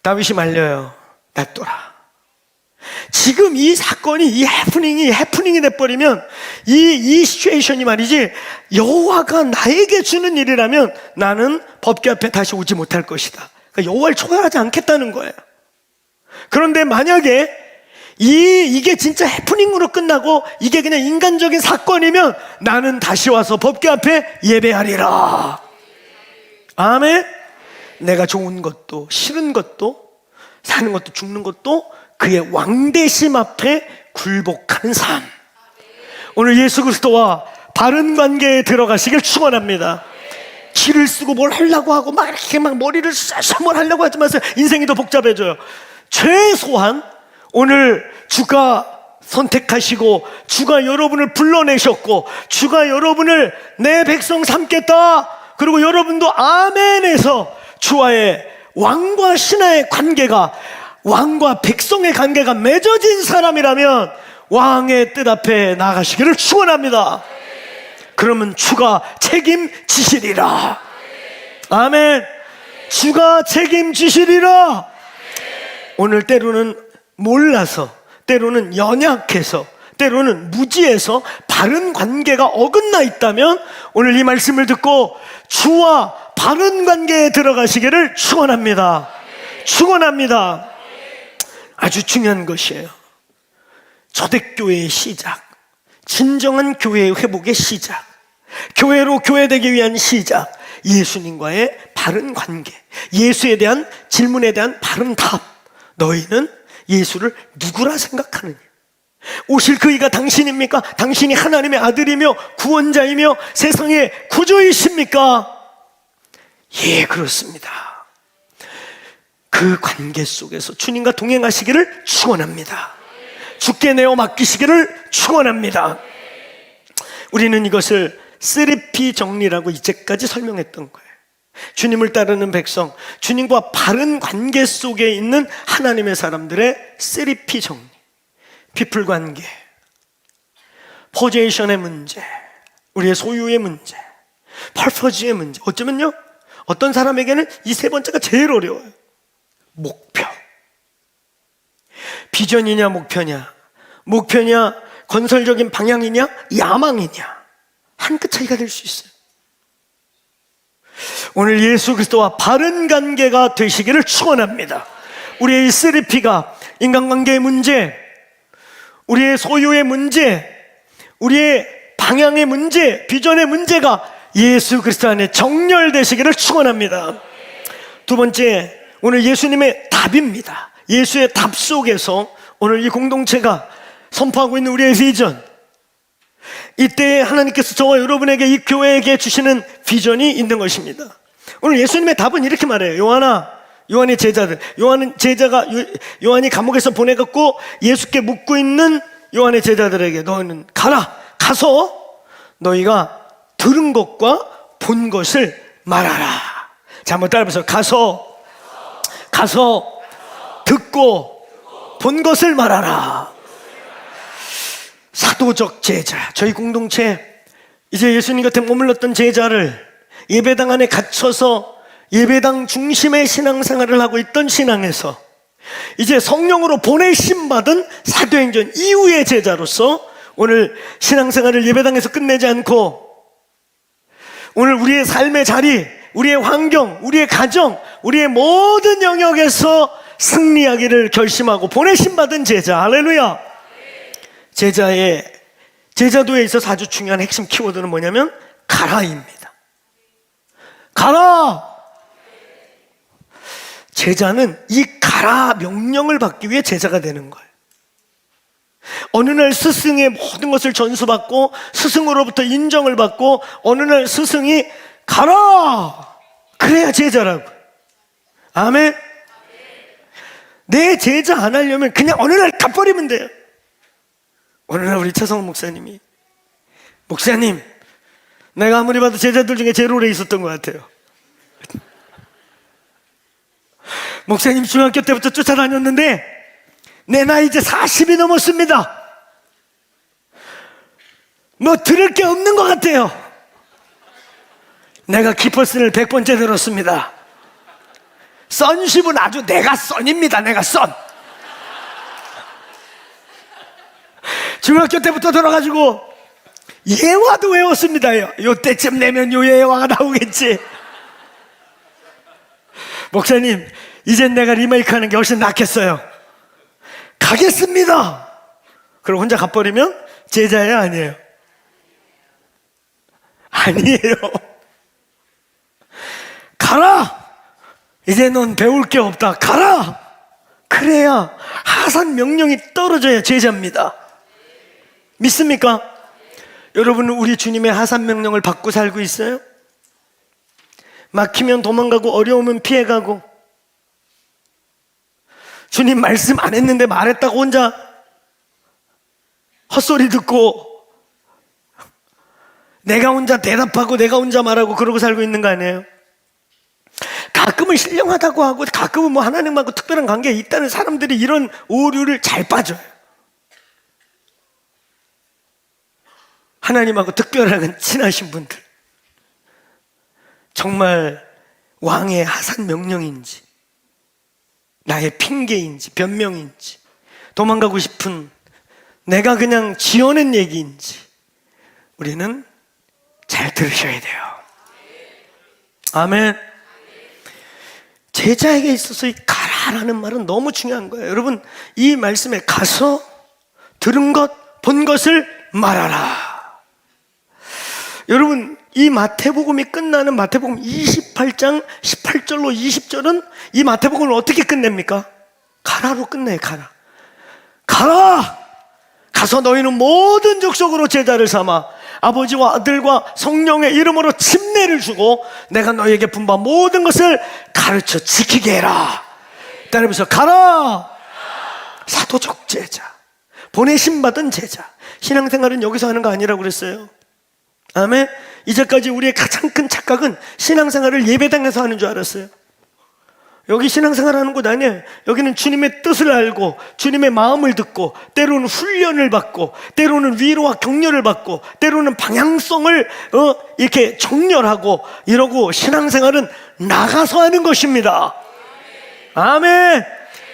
다윗이 말려요. 놔둬라. 지금 이 사건이, 이 해프닝이 돼버리면 이 시츄에이션이 말이지, 여호와가 나에게 주는 일이라면 나는 법궤 앞에 다시 오지 못할 것이다. 그러니까 여호와를 초월하지 않겠다는 거예요. 그런데 만약에 이게 진짜 해프닝으로 끝나고 이게 그냥 인간적인 사건이면 나는 다시 와서 법궤 앞에 예배하리라. 아멘. 내가 좋은 것도 싫은 것도 사는 것도 죽는 것도 그의 왕대심 앞에 굴복하는 삶. 오늘 예수 그리스도와 바른 관계에 들어가시길 축원합니다. 기를 쓰고 뭘 하려고 하고 막 이렇게 막 머리를 쏴서 뭘 하려고 하지 마세요. 인생이 더 복잡해져요. 최소한 오늘 주가 선택하시고 주가 여러분을 불러내셨고 주가 여러분을 내 백성 삼겠다, 그리고 여러분도 아멘에서 주와의 왕과 신하의 관계가, 왕과 백성의 관계가 맺어진 사람이라면 왕의 뜻 앞에 나가시기를 축원합니다. 그러면 주가 책임지시리라. 아멘. 주가 책임지시리라. 오늘 때로는 몰라서, 때로는 연약해서, 때로는 무지해서 바른 관계가 어긋나 있다면 오늘 이 말씀을 듣고 주와 바른 관계에 들어가시기를 축원합니다. 축원합니다. 아주 중요한 것이에요. 초대교회의 시작, 진정한 교회의 회복의 시작, 교회로 교회되기 위한 시작, 예수님과의 바른 관계, 예수에 대한 질문에 대한 바른 답. 너희는 예수를 누구라 생각하느냐? 오실 그이가 당신입니까? 당신이 하나님의 아들이며 구원자이며 세상의 구주이십니까? 예, 그렇습니다. 그 관계 속에서 주님과 동행하시기를 축원합니다. 주께 내어 맡기시기를 축원합니다. 우리는 이것을 3P 정리라고 이제까지 설명했던 거예요. 주님을 따르는 백성, 주님과 바른 관계 속에 있는 하나님의 사람들의 3P 정리. 피플 관계, 포지션의 문제, 우리의 소유의 문제, 펄퍼즈의 문제. 어쩌면요, 어떤 사람에게는 이 세 번째가 제일 어려워요. 목표. 비전이냐 목표냐, 목표냐 건설적인 방향이냐 야망이냐, 한 끗 차이가 될 수 있어요. 오늘 예수 그리스도와 바른 관계가 되시기를 축원합니다. 우리의 이 3P가 인간관계의 문제, 우리의 소유의 문제, 우리의 방향의 문제, 비전의 문제가 예수 그리스도 안에 정렬되시기를 축원합니다. 두 번째, 오늘 예수님의 답입니다. 예수의 답 속에서 오늘 이 공동체가 선포하고 있는 우리의 비전, 이때 하나님께서 저와 여러분에게 이 교회에게 주시는 비전이 있는 것입니다. 오늘 예수님의 답은 이렇게 말해요. 요한의 제자들, 요한이 감옥에서 보내갖고 예수께 묻고 있는 요한의 제자들에게 너희는 가서 너희가 들은 것과 본 것을 말하라. 자, 한번 따라해보세요. 가서 듣고 본 것을 말하라. 사도적 제자, 저희 공동체 이제 예수님 곁에 머물렀던 제자를 예배당 안에 갇혀서 예배당 중심의 신앙생활을 하고 있던 신앙에서 이제 성령으로 보내심 받은 사도행전 이후의 제자로서 오늘 신앙생활을 예배당에서 끝내지 않고 오늘 우리의 삶의 자리, 우리의 환경, 우리의 가정, 우리의 모든 영역에서 승리하기를 결심하고 보내심 받은 제자. 할렐루야. 제자도에 있어서 아주 중요한 핵심 키워드는 뭐냐면 가라입니다. 가라. 제자는 이 가라 명령을 받기 위해 제자가 되는 거예요. 어느 날 스승의 모든 것을 전수받고 스승으로부터 인정을 받고 어느 날 스승이 가라, 그래야 제자라고. 아멘. 내 제자 안 하려면 그냥 어느 날 가버리면 돼요. 어느 날 우리 최성훈 목사님이, 목사님, 내가 아무리 봐도 제자들 중에 제일 오래 있었던 것 같아요. 목사님 중학교 때부터 쫓아다녔는데 내 나이 이제 40이 넘었습니다. 뭐 들을 게 없는 것 같아요. 내가 키퍼슨을 100번째 들었습니다. 선십은 아주 내가 선입니다. 내가 선. 중학교 때부터 들어가지고 예화도 외웠습니다. 요때쯤 내면 요 예화가 나오겠지. 목사님, 이젠 내가 리메이크하는 게 훨씬 낫겠어요. 가겠습니다. 그럼 혼자 가버리면 제자예요, 아니에요? 아니에요. 가라. 이제 넌 배울 게 없다. 가라. 그래야 하산 명령이 떨어져야 제자입니다. 믿습니까? 여러분은 우리 주님의 하산 명령을 받고 살고 있어요? 막히면 도망가고 어려우면 피해가고, 주님 말씀 안 했는데 말했다고 혼자 헛소리 듣고 내가 혼자 대답하고 내가 혼자 말하고 그러고 살고 있는 거 아니에요? 가끔은 신령하다고 하고 가끔은 뭐 하나님하고 특별한 관계에 있다는 사람들이 이런 오류를 잘 빠져요. 하나님하고 특별한 친하신 분들, 정말 왕의 하산 명령인지 나의 핑계인지 변명인지 도망가고 싶은 내가 그냥 지어낸 얘기인지 우리는 잘 들으셔야 돼요. 아멘. 제자에게 있어서 이 가라라는 말은 너무 중요한 거예요. 여러분, 이 말씀에 가서 들은 것, 본 것을 말하라. 여러분, 이 마태복음이 끝나는 마태복음 28장 18절로 20절은 이 마태복음을 어떻게 끝냅니까? 가라로 끝내요. 가라! 가서 너희는 모든 족속으로 제자를 삼아 아버지와 아들과 성령의 이름으로 침례를 주고 내가 너희에게 분부한 모든 것을 가르쳐 지키게 해라. 따라해보세요. 가라! 사도적 제자, 보내심 받은 제자. 신앙생활은 여기서 하는 거 아니라고 그랬어요. 아멘. 이제까지 우리의 가장 큰 착각은 신앙생활을 예배당에서 하는 줄 알았어요. 여기 신앙생활 하는 곳 아니에요. 여기는 주님의 뜻을 알고 주님의 마음을 듣고 때로는 훈련을 받고 때로는 위로와 격려를 받고 때로는 방향성을 이렇게 정렬하고 이러고 신앙생활은 나가서 하는 것입니다. 아멘.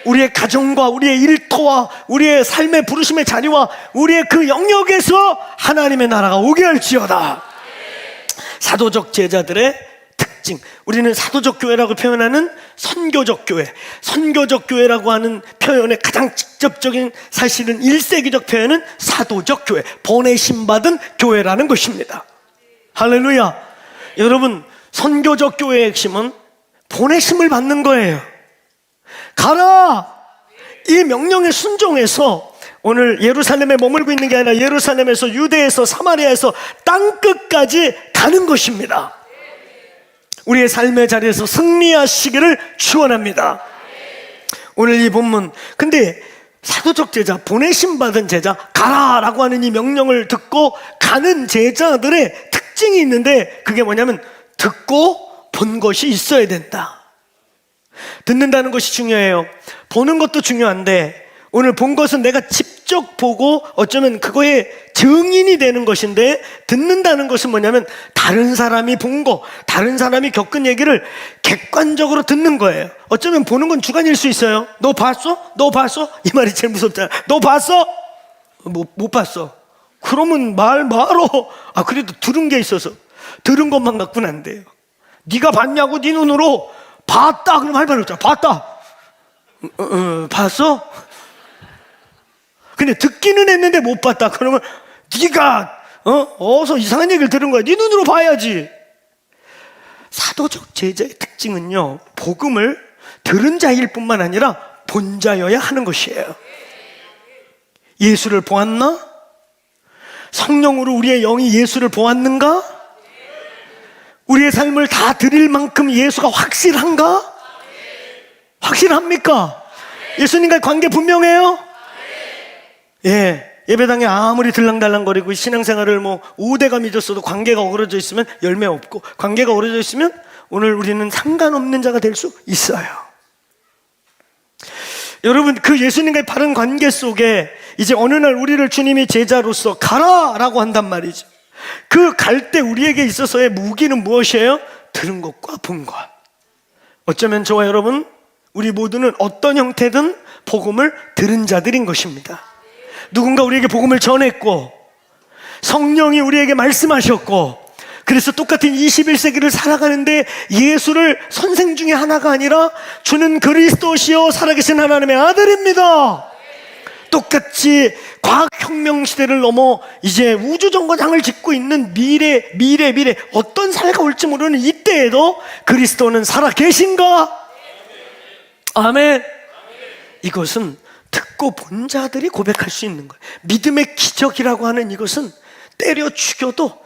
우리의 가정과 우리의 일터와 우리의 삶의 부르심의 자리와 우리의 그 영역에서 하나님의 나라가 오게 할지어다. 사도적 제자들의 특징, 우리는 사도적 교회라고 표현하는 선교적 교회, 선교적 교회라고 하는 표현의 가장 직접적인 사실은 1세기적 표현은 사도적 교회, 보내심 받은 교회라는 것입니다. 할렐루야. 여러분, 선교적 교회의 핵심은 보내심을 받는 거예요. 가라! 이 명령에 순종해서 오늘 예루살렘에 머물고 있는 게 아니라 예루살렘에서 유대에서 사마리아에서 땅끝까지 가는 것입니다. 우리의 삶의 자리에서 승리하시기를 축원합니다. 오늘 이 본문, 근데 사도적 제자, 보내심 받은 제자, 가라라고 하는 이 명령을 듣고 가는 제자들의 특징이 있는데 그게 뭐냐면 듣고 본 것이 있어야 된다. 듣는다는 것이 중요해요. 보는 것도 중요한데 오늘 본 것은 내가 직접 보고 어쩌면 그거의 증인이 되는 것인데 듣는다는 것은 뭐냐면 다른 사람이 본 거, 다른 사람이 겪은 얘기를 객관적으로 듣는 거예요. 어쩌면 보는 건 주관일 수 있어요. 너 봤어? 너 봤어? 이 말이 제일 무섭잖아. 너 봤어? 못 봤어. 그러면 말어. 그래도 들은 게 있어서 들은 것만 갖고는 안 돼요. 네가 봤냐고 네 눈으로 봤다 그럼 할 말 없잖아. 봤다. 봤어? 근데 듣기는 했는데 못 봤다 그러면 네가 어서 이상한 얘기를 들은 거야. 네 눈으로 봐야지. 사도적 제자의 특징은요, 복음을 들은 자일 뿐만 아니라 본 자여야 하는 것이에요. 예수를 보았나? 성령으로 우리의 영이 예수를 보았는가? 우리의 삶을 다 드릴 만큼 예수가 확실한가? 확실합니까? 예수님과의 관계 분명해요? 예, 예배당에 아무리 들랑달랑거리고 신앙생활을 우대가 믿었어도 관계가 어그러져 있으면 열매 없고 관계가 어그러져 있으면 오늘 우리는 상관없는 자가 될 수 있어요. 여러분, 그 예수님과의 바른 관계 속에 이제 어느 날 우리를 주님이 제자로서 가라라고 한단 말이죠. 그 갈 때 우리에게 있어서의 무기는 무엇이에요? 들은 것과 본 것. 어쩌면 저와 여러분, 우리 모두는 어떤 형태든 복음을 들은 자들인 것입니다. 누군가 우리에게 복음을 전했고 성령이 우리에게 말씀하셨고 그래서 똑같은 21세기를 살아가는데 예수를 선생 중에 하나가 아니라 주는 그리스도시요 살아계신 하나님의 아들입니다. 똑같이 과학혁명 시대를 넘어 이제 우주정거장을 짓고 있는 미래 어떤 사회가 올지 모르는 이때에도 그리스도는 살아계신가? 아멘. 이것은 듣고 본 자들이 고백할 수 있는 거예요. 믿음의 기적이라고 하는 이것은 때려 죽여도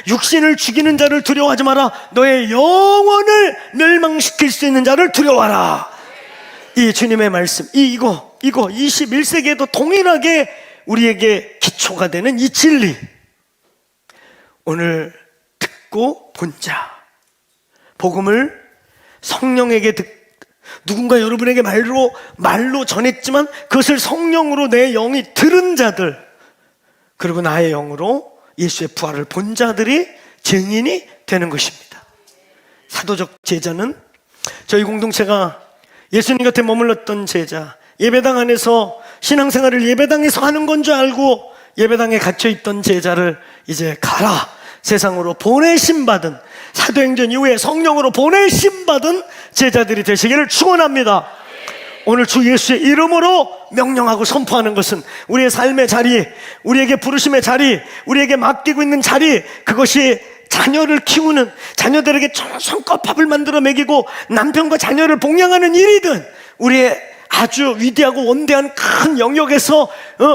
육신을 죽이는 자를 두려워하지 마라. 너의 영혼을 멸망시킬 수 있는 자를 두려워하라. 이 주님의 말씀, 이거 21세기에도 동일하게 우리에게 기초가 되는 이 진리. 오늘 듣고 본 자, 복음을 성령에게 누군가 여러분에게 말로 전했지만 그것을 성령으로 내 영이 들은 자들, 그리고 나의 영으로 예수의 부활을 본 자들이 증인이 되는 것입니다. 사도적 제자는 저희 공동체가 예수님 곁에 머물렀던 제자, 예배당 안에서 신앙생활을 예배당에서 하는 건 줄 알고 예배당에 갇혀있던 제자를 이제 가라, 세상으로 보내심 받은, 사도행전 이후에 성령으로 보내심 받은 제자들이 되시기를 축원합니다. 오늘 주 예수의 이름으로 명령하고 선포하는 것은 우리의 삶의 자리, 우리에게 부르심의 자리, 우리에게 맡기고 있는 자리, 그것이 자녀를 키우는, 자녀들에게 손꼽 밥을 만들어 먹이고 남편과 자녀를 봉양하는 일이든, 우리의 아주 위대하고 원대한 큰 영역에서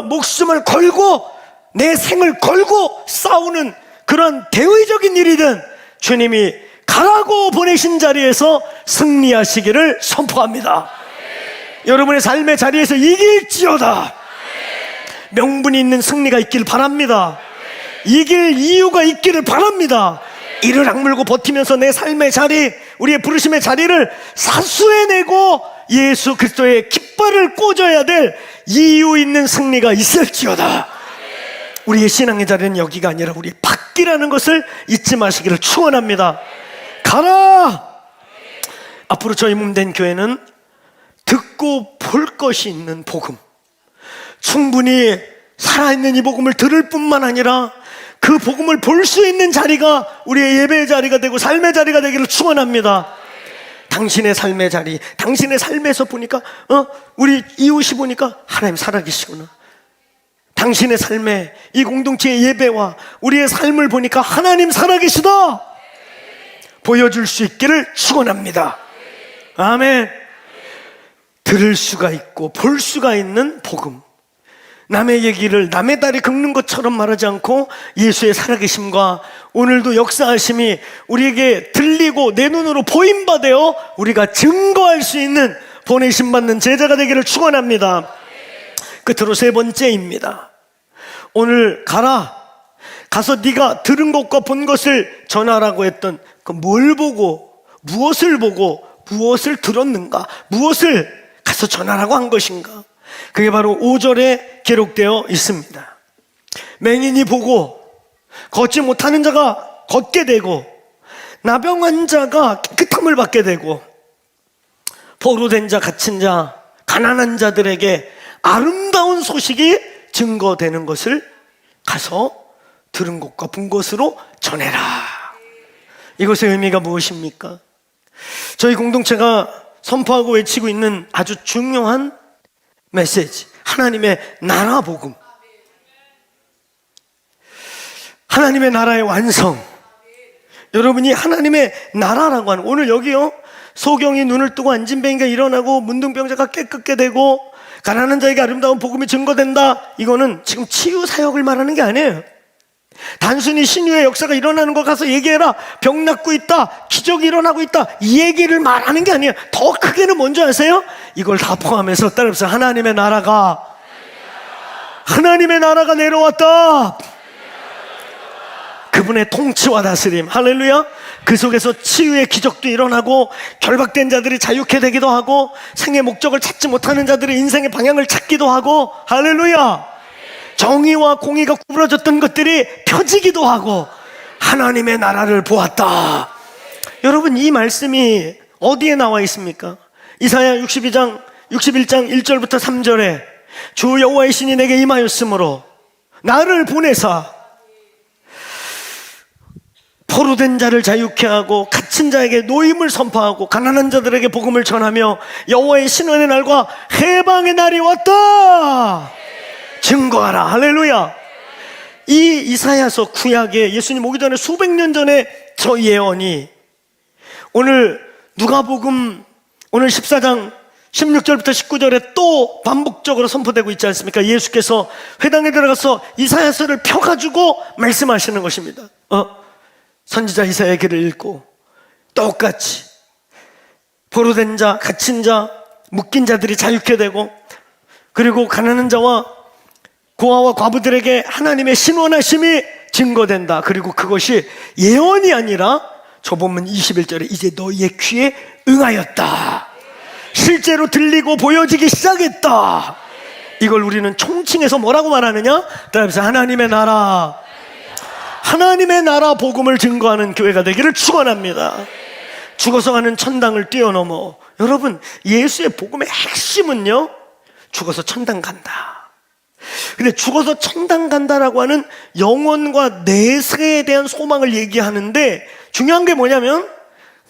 목숨을 걸고 내 생을 걸고 싸우는 그런 대의적인 일이든 주님이 가라고 보내신 자리에서 승리하시기를 선포합니다. 여러분의 삶의 자리에서 이길지어다. 명분이 있는 승리가 있길 바랍니다. 이길 이유가 있기를 바랍니다. 이를 악물고 버티면서 내 삶의 자리, 우리의 부르심의 자리를 사수해내고 예수 그리스도의 깃발을 꽂아야 될 이유 있는 승리가 있을지어다. 우리의 신앙의 자리는 여기가 아니라 우리 밖이라는 것을 잊지 마시기를 축원합니다. 가라! 앞으로 저희 몸된 교회는 듣고 볼 것이 있는 복음, 충분히 살아있는 이 복음을 들을 뿐만 아니라 그 복음을 볼 수 있는 자리가 우리의 예배의 자리가 되고 삶의 자리가 되기를 축원합니다. 당신의 삶의 자리, 당신의 삶에서 보니까 우리 이웃이 보니까 하나님 살아계시구나. 당신의 삶에 이 공동체의 예배와 우리의 삶을 보니까 하나님 살아계시다 보여줄 수 있기를 축원합니다. 아멘. 들을 수가 있고 볼 수가 있는 복음, 남의 얘기를 남의 다리 긁는 것처럼 말하지 않고 예수의 살아계심과 오늘도 역사하심이 우리에게 들리고 내 눈으로 보임바 되어 우리가 증거할 수 있는 보내심 받는 제자가 되기를 축원합니다. 끝으로 세 번째입니다. 오늘 가라, 가서 네가 들은 것과 본 것을 전하라고 했던 그 뭘 보고 무엇을 들었는가, 무엇을 가서 전하라고 한 것인가, 그게 바로 5절에 기록되어 있습니다. 맹인이 보고 걷지 못하는 자가 걷게 되고 나병 자가 깨끗함을 받게 되고 포로된 자, 갇힌 자, 가난한 자들에게 아름다운 소식이 증거되는 것을 가서 들은 것과 본 것으로 전해라. 이것의 의미가 무엇입니까? 저희 공동체가 선포하고 외치고 있는 아주 중요한 메시지, 하나님의 나라 복음, 하나님의 나라의 완성. 여러분이 하나님의 나라라고 하는, 오늘 여기요, 소경이 눈을 뜨고 앉은 뱅이가 일어나고 문둥병자가 깨끗게 되고 가난한 자에게 아름다운 복음이 증거된다, 이거는 지금 치유 사역을 말하는 게 아니에요. 단순히 신유의 역사가 일어나는 거 가서 얘기해라, 병 낫고 있다, 기적이 일어나고 있다, 이 얘기를 말하는 게 아니에요. 더 크게는 뭔지 아세요? 이걸 다 포함해서 따라서 하나님의 나라가 내려왔다. 그분의 통치와 다스림, 할렐루야. 그 속에서 치유의 기적도 일어나고 결박된 자들이 자유케 되기도 하고 생의 목적을 찾지 못하는 자들이 인생의 방향을 찾기도 하고, 할렐루야. 정의와 공의가 구부러졌던 것들이 펴지기도 하고 하나님의 나라를 보았다. 여러분, 이 말씀이 어디에 나와 있습니까? 이사야 61장 1절부터 3절에 주 여호와의 신이 내게 임하였으므로 나를 보내사 포로된 자를 자유케 하고 갇힌 자에게 노임을 선포하고 가난한 자들에게 복음을 전하며 여호와의 신원의 날과 해방의 날이 왔다. 증거하라. 할렐루야. 이 이사야서 구약에 예수님 오기 전에 수백 년 전에 저 예언이 오늘 누가복음 오늘 14장 16절부터 19절에 또 반복적으로 선포되고 있지 않습니까? 예수께서 회당에 들어가서 이사야서를 펴가지고 말씀하시는 것입니다. 선지자 이사야의 글을 읽고 똑같이 포로된 자, 갇힌 자, 묶인 자들이 자유케 되고 그리고 가난한 자와 고아와 과부들에게 하나님의 신원하심이 증거된다. 그리고 그것이 예언이 아니라 저 본문 21절에 이제 너희의 귀에 응하였다. 실제로 들리고 보여지기 시작했다. 이걸 우리는 총칭해서 뭐라고 말하느냐? 따라서 하나님의 나라 복음을 증거하는 교회가 되기를 축원합니다. 죽어서 가는 천당을 뛰어넘어, 여러분, 예수의 복음의 핵심은요, 죽어서 천당 간다. 근데 죽어서 천당 간다라고 하는 영혼과 내세에 대한 소망을 얘기하는데 중요한 게 뭐냐면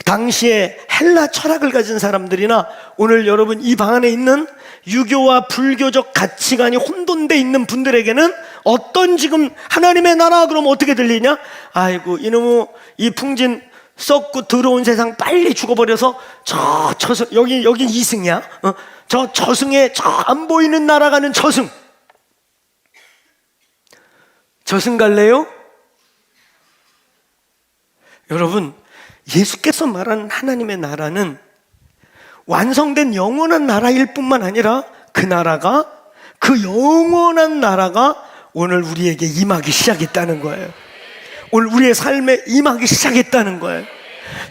당시에 헬라 철학을 가진 사람들이나 오늘 여러분 이 방 안에 있는 유교와 불교적 가치관이 혼돈돼 있는 분들에게는 어떤 지금 하나님의 나라 그러면 어떻게 들리냐? 아이고 이놈의 이 풍진 썩고 더러운 세상 빨리 죽어버려서 저 저승 여기 이승이야. 저 저승에 저 안 보이는 나라 가는 저승 갈래요? 여러분 예수께서 말하는 하나님의 나라는 완성된 영원한 나라일 뿐만 아니라 그 영원한 나라가 오늘 우리에게 임하기 시작했다는 거예요. 오늘 우리의 삶에 임하기 시작했다는 거예요.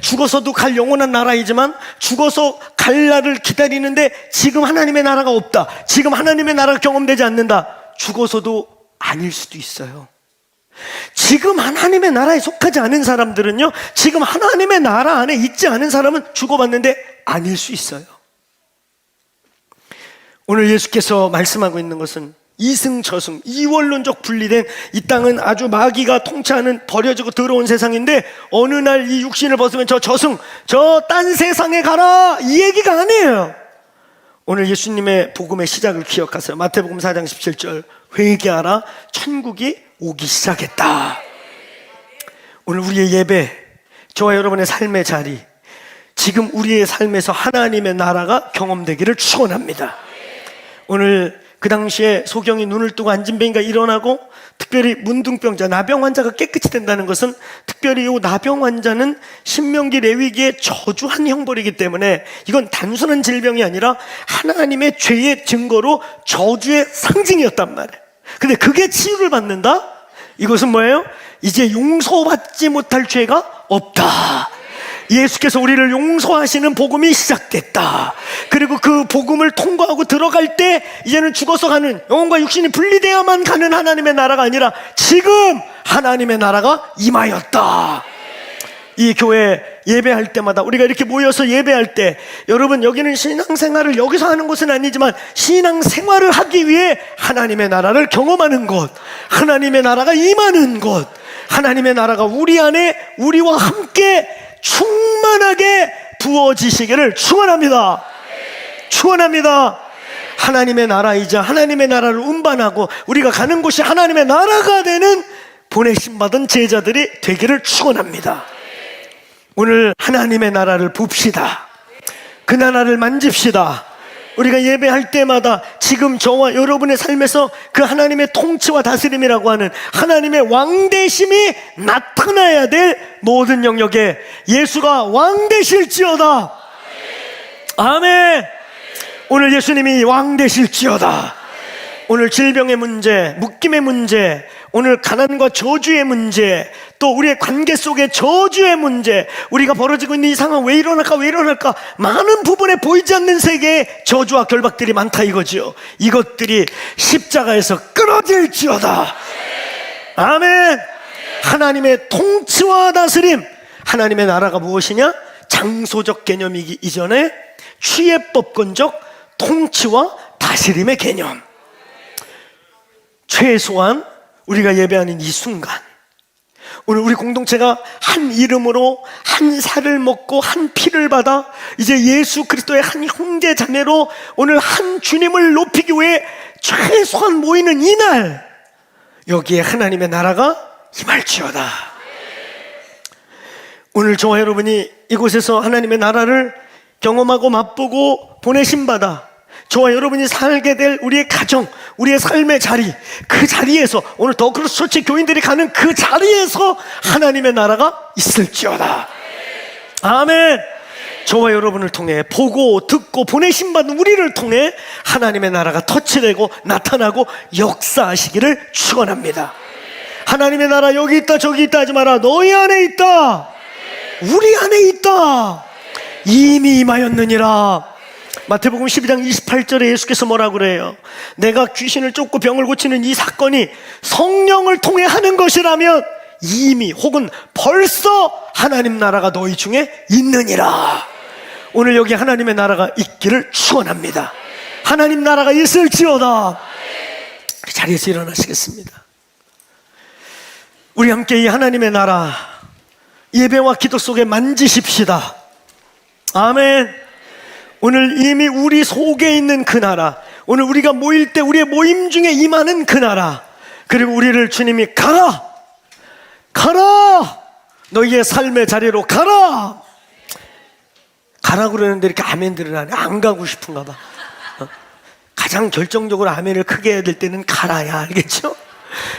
죽어서도 갈 영원한 나라이지만 죽어서 갈 날을 기다리는데 지금 하나님의 나라가 없다. 지금 하나님의 나라가 경험되지 않는다. 죽어서도 아닐 수도 있어요. 지금 하나님의 나라에 속하지 않은 사람들은요, 지금 하나님의 나라 안에 있지 않은 사람은 죽어봤는데 아닐 수 있어요. 오늘 예수께서 말씀하고 있는 것은 이승저승, 이원론적 분리된 이 땅은 아주 마귀가 통치하는 버려지고 더러운 세상인데 어느 날 이 육신을 벗으면 저 저승, 저 딴 세상에 가라 이 얘기가 아니에요. 오늘 예수님의 복음의 시작을 기억하세요. 마태복음 4장 17절 회개하라 천국이 오기 시작했다. 오늘 우리의 예배, 저와 여러분의 삶의 자리, 지금 우리의 삶에서 하나님의 나라가 경험되기를 축원합니다. 오늘 그 당시에 소경이 눈을 뜨고 안진뱅이가 일어나고 특별히 문둥병자, 나병 환자가 깨끗이 된다는 것은 특별히 이 나병 환자는 신명기 레위기의 저주한 형벌이기 때문에 이건 단순한 질병이 아니라 하나님의 죄의 증거로 저주의 상징이었단 말이에요. 근데 그게 치유를 받는다? 이것은 뭐예요? 이제 용서받지 못할 죄가 없다. 예수께서 우리를 용서하시는 복음이 시작됐다. 그리고 그 복음을 통과하고 들어갈 때 이제는 죽어서 가는, 영혼과 육신이 분리되어야만 가는 하나님의 나라가 아니라 지금 하나님의 나라가 임하였다. 이 교회 예배할 때마다 우리가 이렇게 모여서 예배할 때, 여러분 여기는 신앙생활을 여기서 하는 곳은 아니지만 신앙생활을 하기 위해 하나님의 나라를 경험하는 곳, 하나님의 나라가 임하는 곳, 하나님의 나라가 우리 안에 우리와 함께 충만하게 부어지시기를 축원합니다. 축원합니다. 하나님의 나라이자 하나님의 나라를 운반하고 우리가 가는 곳이 하나님의 나라가 되는 보내심 받은 제자들이 되기를 축원합니다. 오늘 하나님의 나라를 봅시다. 그 나라를 만집시다. 우리가 예배할 때마다 지금 저와 여러분의 삶에서 그 하나님의 통치와 다스림이라고 하는 하나님의 왕되심이 나타나야 될 모든 영역에 예수가 왕되실지어다. 아멘. 오늘 예수님이 왕되실지어다. 오늘 질병의 문제, 묶임의 문제, 오늘 가난과 저주의 문제, 또 우리의 관계 속의 저주의 문제, 우리가 벌어지고 있는 이 상황 왜 이러날까 많은 부분에 보이지 않는 세계에 저주와 결박들이 많다 이거죠. 이것들이 십자가에서 끊어질지어다. 아멘. 하나님의 통치와 다스림, 하나님의 나라가 무엇이냐? 장소적 개념이기 이전에 취해법권적 통치와 다스림의 개념. 최소한 우리가 예배하는 이 순간, 오늘 우리 공동체가 한 이름으로 한 살을 먹고 한 피를 받아 이제 예수 그리스도의 한 형제 자매로 오늘 한 주님을 높이기 위해 최소한 모이는 이날, 여기에 하나님의 나라가 임할지어다. 오늘 저와 여러분이 이곳에서 하나님의 나라를 경험하고 맛보고 보내심받아 저와 여러분이 살게 될 우리의 가정, 우리의 삶의 자리, 그 자리에서 오늘 더크로스 처치 교인들이 가는 그 자리에서 하나님의 나라가 있을지어다. 아멘. 저와 여러분을 통해 보고 듣고 보내심받은 우리를 통해 하나님의 나라가 터치되고 나타나고 역사하시기를 축원합니다. 하나님의 나라 여기 있다 저기 있다 하지 마라. 너희 안에 있다. 우리 안에 있다. 이미 임하였느니라. 마태복음 12장 28절에 예수께서 뭐라고 그래요? 내가 귀신을 쫓고 병을 고치는 이 사건이 성령을 통해 하는 것이라면 이미 혹은 벌써 하나님 나라가 너희 중에 있느니라. 오늘 여기 하나님의 나라가 있기를 축원합니다. 하나님 나라가 있을지어다. 자리에서 일어나시겠습니다. 우리 함께 이 하나님의 나라 예배와 기도 속에 만지십시다. 아멘. 오늘 이미 우리 속에 있는 그 나라, 오늘 우리가 모일 때 우리의 모임 중에 임하는 그 나라, 그리고 우리를 주님이 가라, 가라, 너희의 삶의 자리로 가라, 가라 그러는데 이렇게 아멘들을 하네. 안 가고 싶은가 봐. 가장 결정적으로 아멘을 크게 해야 될 때는 가라야, 알겠죠?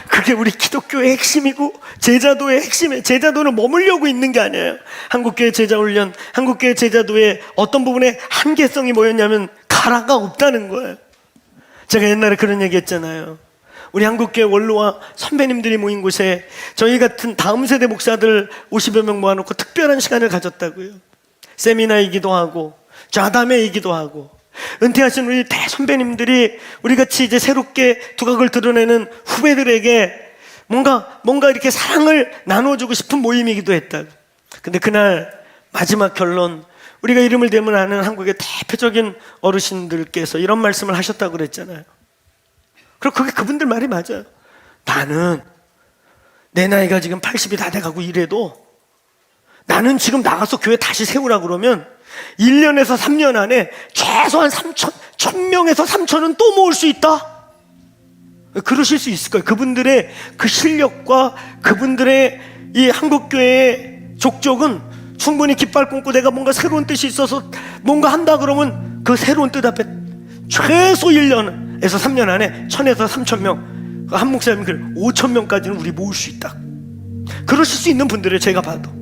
그게 우리 기독교의 핵심이고 제자도의 핵심이에요. 제자도는 머물려고 있는 게 아니에요. 한국교회 제자훈련, 한국교회 제자도의 어떤 부분에 한계성이 뭐였냐면 가라가 없다는 거예요. 제가 옛날에 그런 얘기 했잖아요. 우리 한국교회 원로와 선배님들이 모인 곳에 저희 같은 다음 세대 목사들 50여 명 모아놓고 특별한 시간을 가졌다고요. 세미나이기도 하고 좌담회이기도 하고, 은퇴하신 우리 대선배님들이 우리 같이 이제 새롭게 두각을 드러내는 후배들에게 뭔가 이렇게 사랑을 나눠주고 싶은 모임이기도 했다고. 근데 그날 마지막 결론, 우리가 이름을 대면 아는 한국의 대표적인 어르신들께서 이런 말씀을 하셨다고 그랬잖아요. 그리고 그게 그분들 말이 맞아요. 나는 내 나이가 지금 80이 다 돼가고 이래도 나는 지금 나가서 교회 다시 세우라 그러면 1년에서 3년 안에 최소한 1000명에서 3000은 또 모을 수 있다. 그러실 수 있을 거예요. 그분들의 그 실력과 그분들의 이 한국교회의 족적은 충분히 깃발 꽂고 내가 뭔가 새로운 뜻이 있어서 뭔가 한다 그러면 그 새로운 뜻 앞에 최소 1년에서 3년 안에 1000에서 3000명, 한 목사님 5000명까지는 우리 모을 수 있다. 그러실 수 있는 분들을 제가 봐도.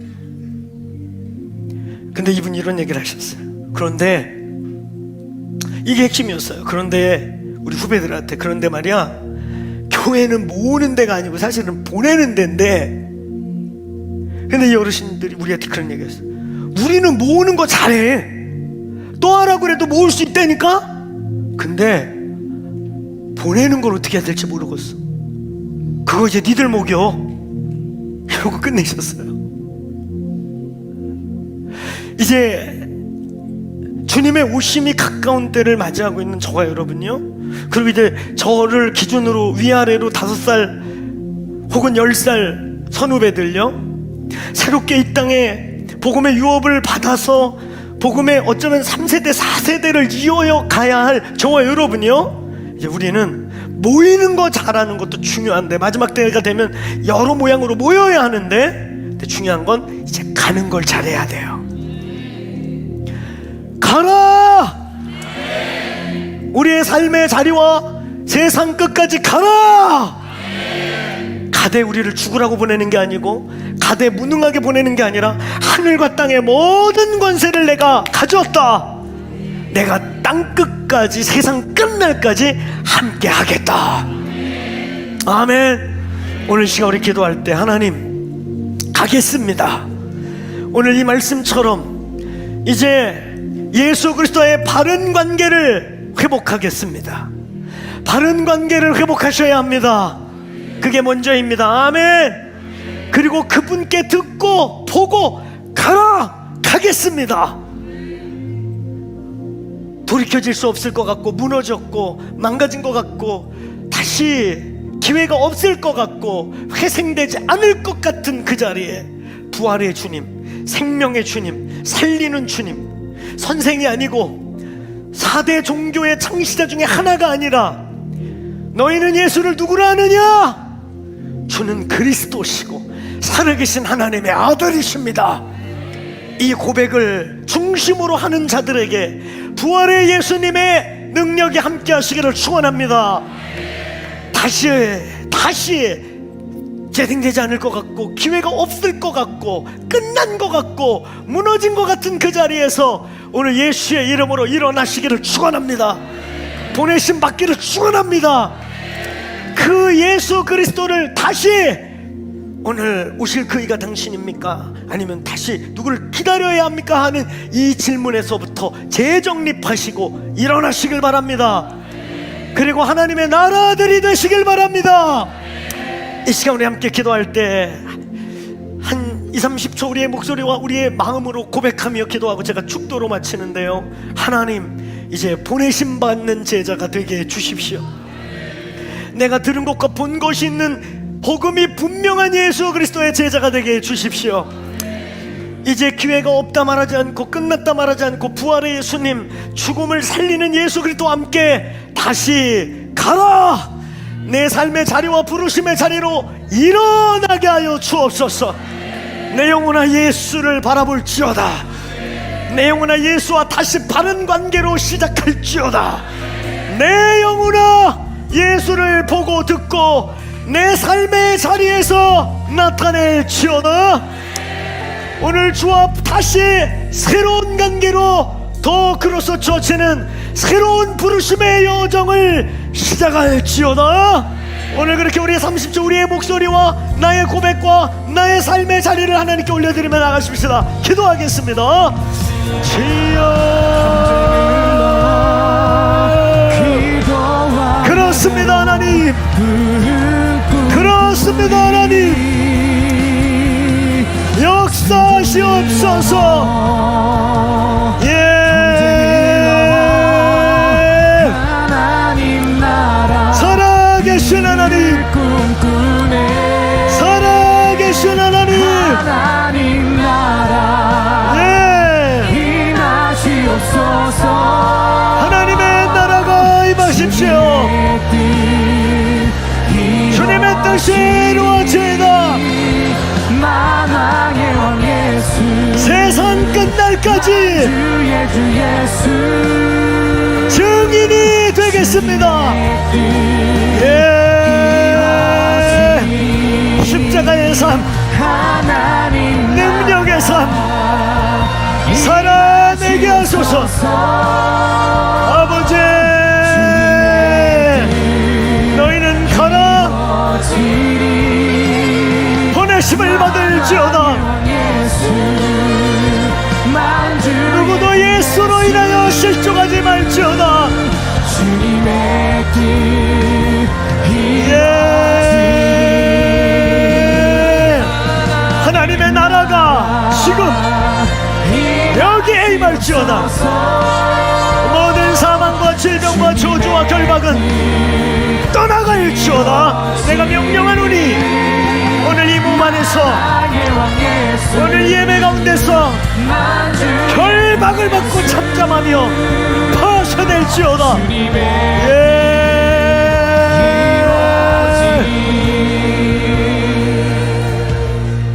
근데 이분이 이런 얘기를 하셨어요. 그런데 이게 핵심이었어요. 그런데 우리 후배들한테, 그런데 말이야, 교회는 모으는 데가 아니고 사실은 보내는 데인데, 근데 이 어르신들이 우리한테 그런 얘기 했어요. 우리는 모으는 거 잘해. 또 하라고 그래도 모을 수 있다니까? 근데 보내는 걸 어떻게 해야 될지 모르겠어. 그거 이제 니들 먹여. 이러고 끝내셨어요. 이제 주님의 오심이 가까운 때를 맞이하고 있는 저와 여러분요, 그리고 이제 저를 기준으로 위아래로 5살 혹은 10살 선후배들요, 새롭게 이 땅에 복음의 유업을 받아서 복음의 어쩌면 3세대 4세대를 이어여 가야 할 저와 여러분이요, 이제 우리는 모이는 거 잘하는 것도 중요한데, 마지막 때가 되면 여러 모양으로 모여야 하는데, 근데 중요한 건 이제 가는 걸 잘해야 돼요. 가라! 우리의 삶의 자리와 세상 끝까지 가라! 가되 우리를 죽으라고 보내는 게 아니고, 가되 무능하게 보내는 게 아니라, 하늘과 땅의 모든 권세를 내가 가졌다. 내가 땅 끝까지, 세상 끝날까지 함께 하겠다. 아멘. 오늘 시간 우리 기도할 때, 하나님 가겠습니다. 오늘 이 말씀처럼 이제 예수 그리스도의 바른 관계를 회복하겠습니다. 바른 관계를 회복하셔야 합니다. 그게 먼저입니다. 아멘. 그리고 그분께 듣고 보고 가겠습니다. 돌이켜질 수 없을 것 같고, 무너졌고 망가진 것 같고, 다시 기회가 없을 것 같고, 회생되지 않을 것 같은 그 자리에 부활의 주님, 생명의 주님, 살리는 주님, 선생이 아니고 4대 종교의 창시자 중에 하나가 아니라, 너희는 예수를 누구라 하느냐? 주는 그리스도시고 살아계신 하나님의 아들이십니다. 이 고백을 중심으로 하는 자들에게 부활의 예수님의 능력이 함께 하시기를 축원합니다. 다시 재생되지 않을 것 같고, 기회가 없을 것 같고, 끝난 것 같고, 무너진 것 같은 그 자리에서 오늘 예수의 이름으로 일어나시기를 축원합니다. 보내심 받기를 축원합니다. 그 예수 그리스도를 다시, 오늘 오실 그이가 당신입니까? 아니면 다시 누구를 기다려야 합니까? 하는 이 질문에서부터 재정립하시고 일어나시길 바랍니다. 그리고 하나님의 나라들이 되시길 바랍니다. 이 시간 우리 함께 기도할 때 한 20-30초 우리의 목소리와 우리의 마음으로 고백하며 기도하고 제가 축도로 마치는데요, 하나님, 이제 보내심 받는 제자가 되게 해주십시오. 내가 들은 것과 본 것이 있는 복음이 분명한 예수 그리스도의 제자가 되게 해주십시오. 이제 기회가 없다 말하지 않고 끝났다 말하지 않고 부활의 예수님, 죽음을 살리는 예수 그리스도와 함께 다시 가라! 내 삶의 자리와 부르심의 자리로 일어나게 하여 주옵소서. 내 영혼아 예수를 바라볼지어다. 내 영혼아 예수와 다시 바른 관계로 시작할지어다. 내 영혼아 예수를 보고 듣고 내 삶의 자리에서 나타낼지어다. 오늘 주와 다시 새로운 관계로 더 크로스 처치는 새로운 부르심의 여정을 시작할지어다. 오늘 그렇게 우리의 30초 우리의 목소리와 나의 고백과 나의 삶의 자리를 하나님께 올려드리며 나가십시다. 기도하겠습니다. 그렇습니다 하나님, 그렇습니다 하나님, 역사하시옵소서. 살아계신 하나님, 살아계신 하나님, 하나님의 나라가 임하십시오. 주님의 뜻이 이루어지이다. 세상 끝날까지 증인이 되겠습니다. 십자가의 삶, 능력의 삶 살아내게 하소서. 아버지, 너희는 가라, 보내심을 받을지어다. 누구도 예수로 인하여 실족하지 말지어다. 하나님의 나라가 지금 여기에 임할지어다. 모든 사망과 질병과 저주와 결박은 떠나갈지어다. 내가 명령하노니 오늘 이 몸 안에서, 오늘 예배 가운데서 결박을 받고 잠잠하며 파셔낼지어다.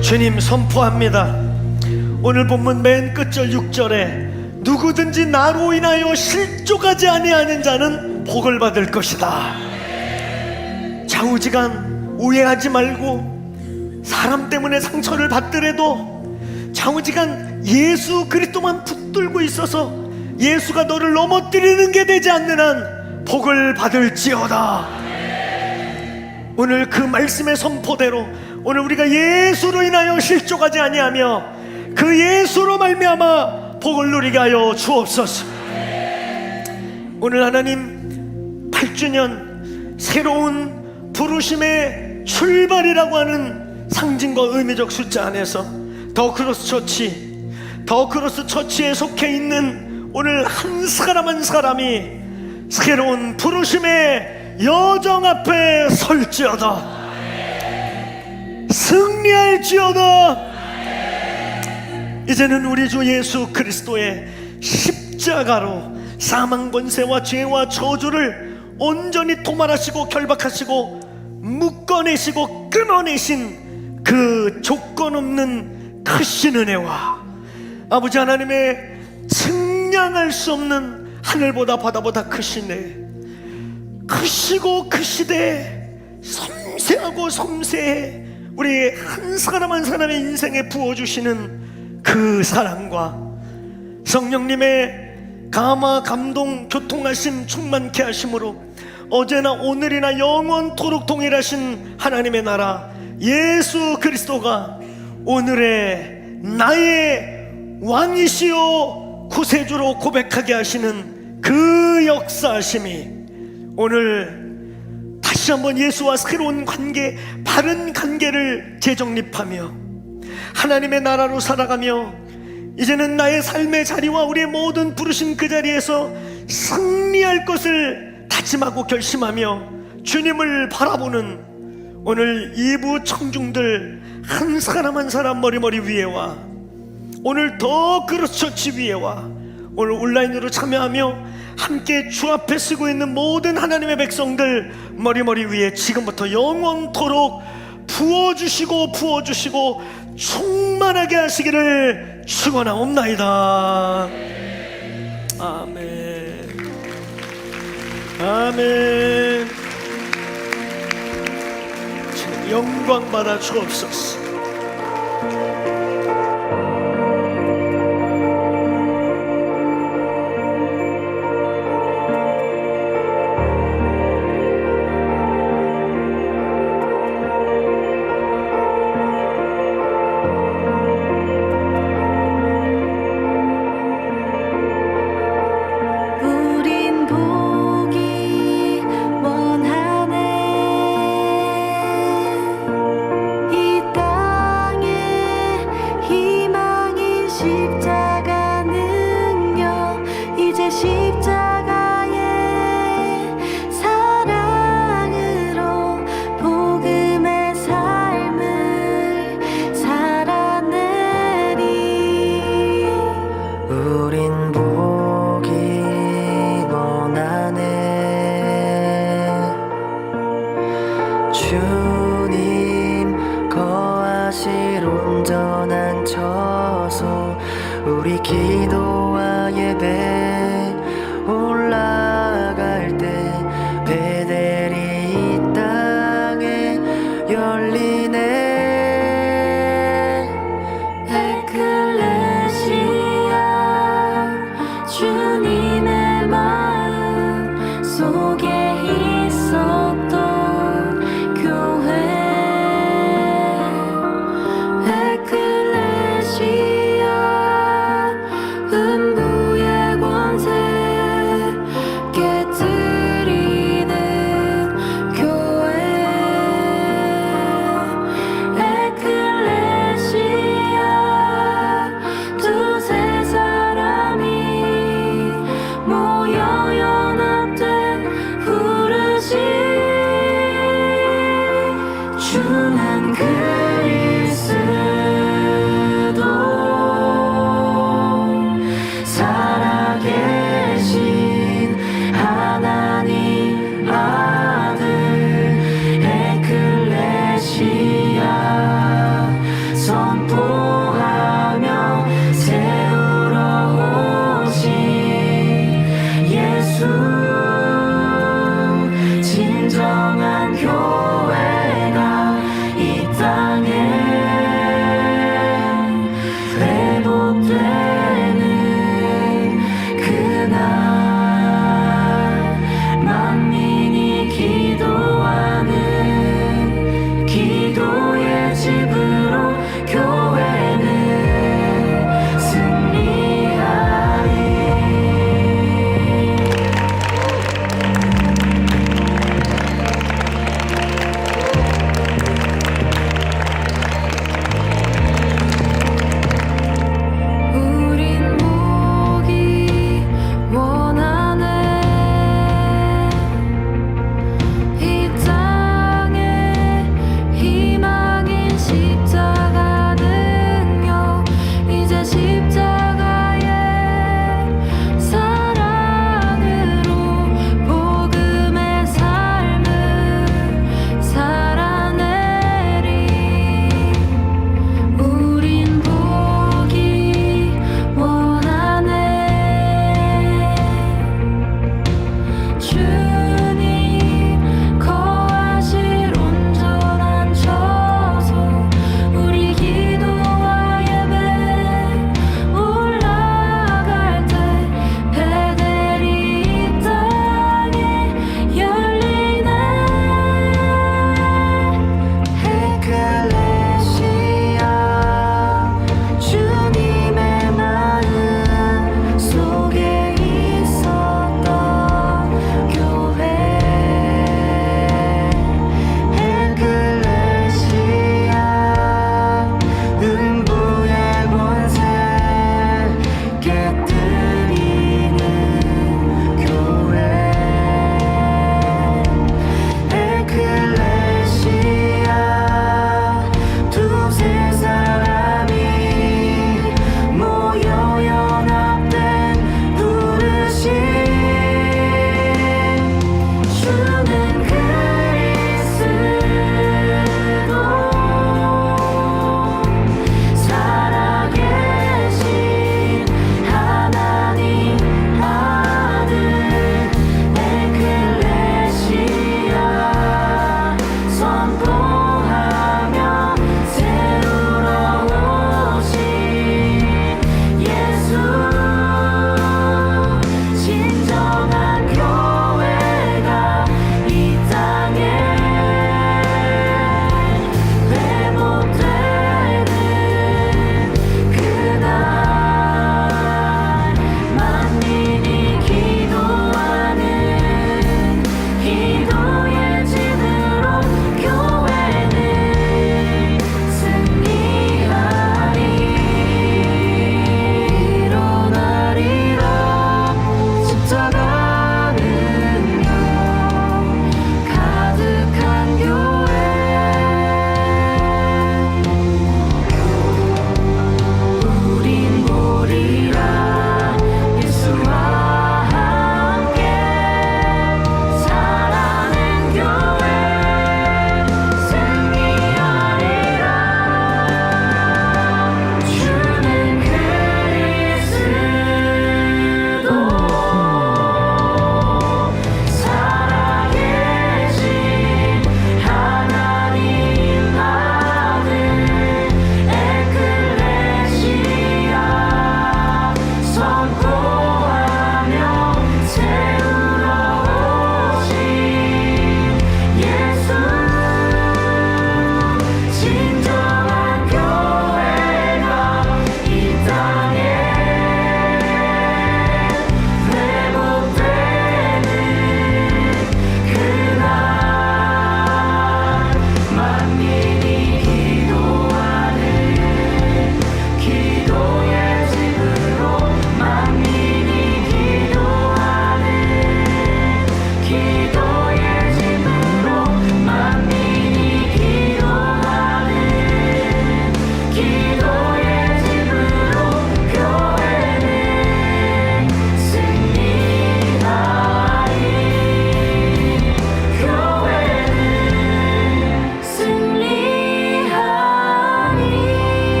주님 선포합니다. 오늘 본문 맨 끝절 6절에 누구든지 나로 인하여 실족하지 아니하는 자는 복을 받을 것이다. 좌우지간 오해하지 말고, 사람 때문에 상처를 받더라도 좌우지간 예수 그리스도만 붙들고 있어서 예수가 너를 넘어뜨리는 게 되지 않는 한 복을 받을지어다. 오늘 그 말씀의 선포대로 오늘 우리가 예수로 인하여 실족하지 아니하며 그 예수로 말미암아 복을 누리게 하여 주옵소서. 오늘 하나님 8주년 새로운 부르심의 출발이라고 하는 상징과 의미적 숫자 안에서 더 크로스 처치에 속해 있는 오늘 한 사람 한 사람이 새로운 부르심의 여정 앞에 설지어다. 승리할지어다. 이제는 우리 주 예수 그리스도의 십자가로 사망 권세와 죄와 저주를 온전히 도말하시고 결박하시고 묶어내시고 끊어내신 그 조건 없는 크신 은혜와 아버지 하나님의 측량할 수 없는 하늘보다 바다보다 크신 은혜, 크시고 크시되 섬세하고 섬세해 우리 한 사람 한 사람의 인생에 부어주시는 그 사랑과 성령님의 감화 감동 교통하심 충만케 하심으로 어제나 오늘이나 영원토록 동일하신 하나님의 나라 예수 그리스도가 오늘의 나의 왕이시요 구세주로 고백하게 하시는 그 역사하심이 오늘 다시 한번 예수와 새로운 관계, 바른 관계를 재정립하며 하나님의 나라로 살아가며 이제는 나의 삶의 자리와 우리의 모든 부르신 그 자리에서 승리할 것을 다짐하고 결심하며 주님을 바라보는 오늘 2부 청중들 한 사람 한 사람 머리머리 위에와 오늘 더 그로처치 위에와 오늘 온라인으로 참여하며 함께 주 앞에 쓰고 있는 모든 하나님의 백성들 머리 위에 지금부터 영원토록 부어주시고 충만하게 하시기를 축원하옵나이다. 아멘. 아멘. 주님 영광 받아 주옵소서. 우린 보기 원하네. 이 땅에 희망인 십자가 능력, 이제 십자가의 사랑으로 복음의 삶을 살아내리. 우린 보기 원하네. 주님 거하실 온전한 처소, 우리 기도와 예배 올라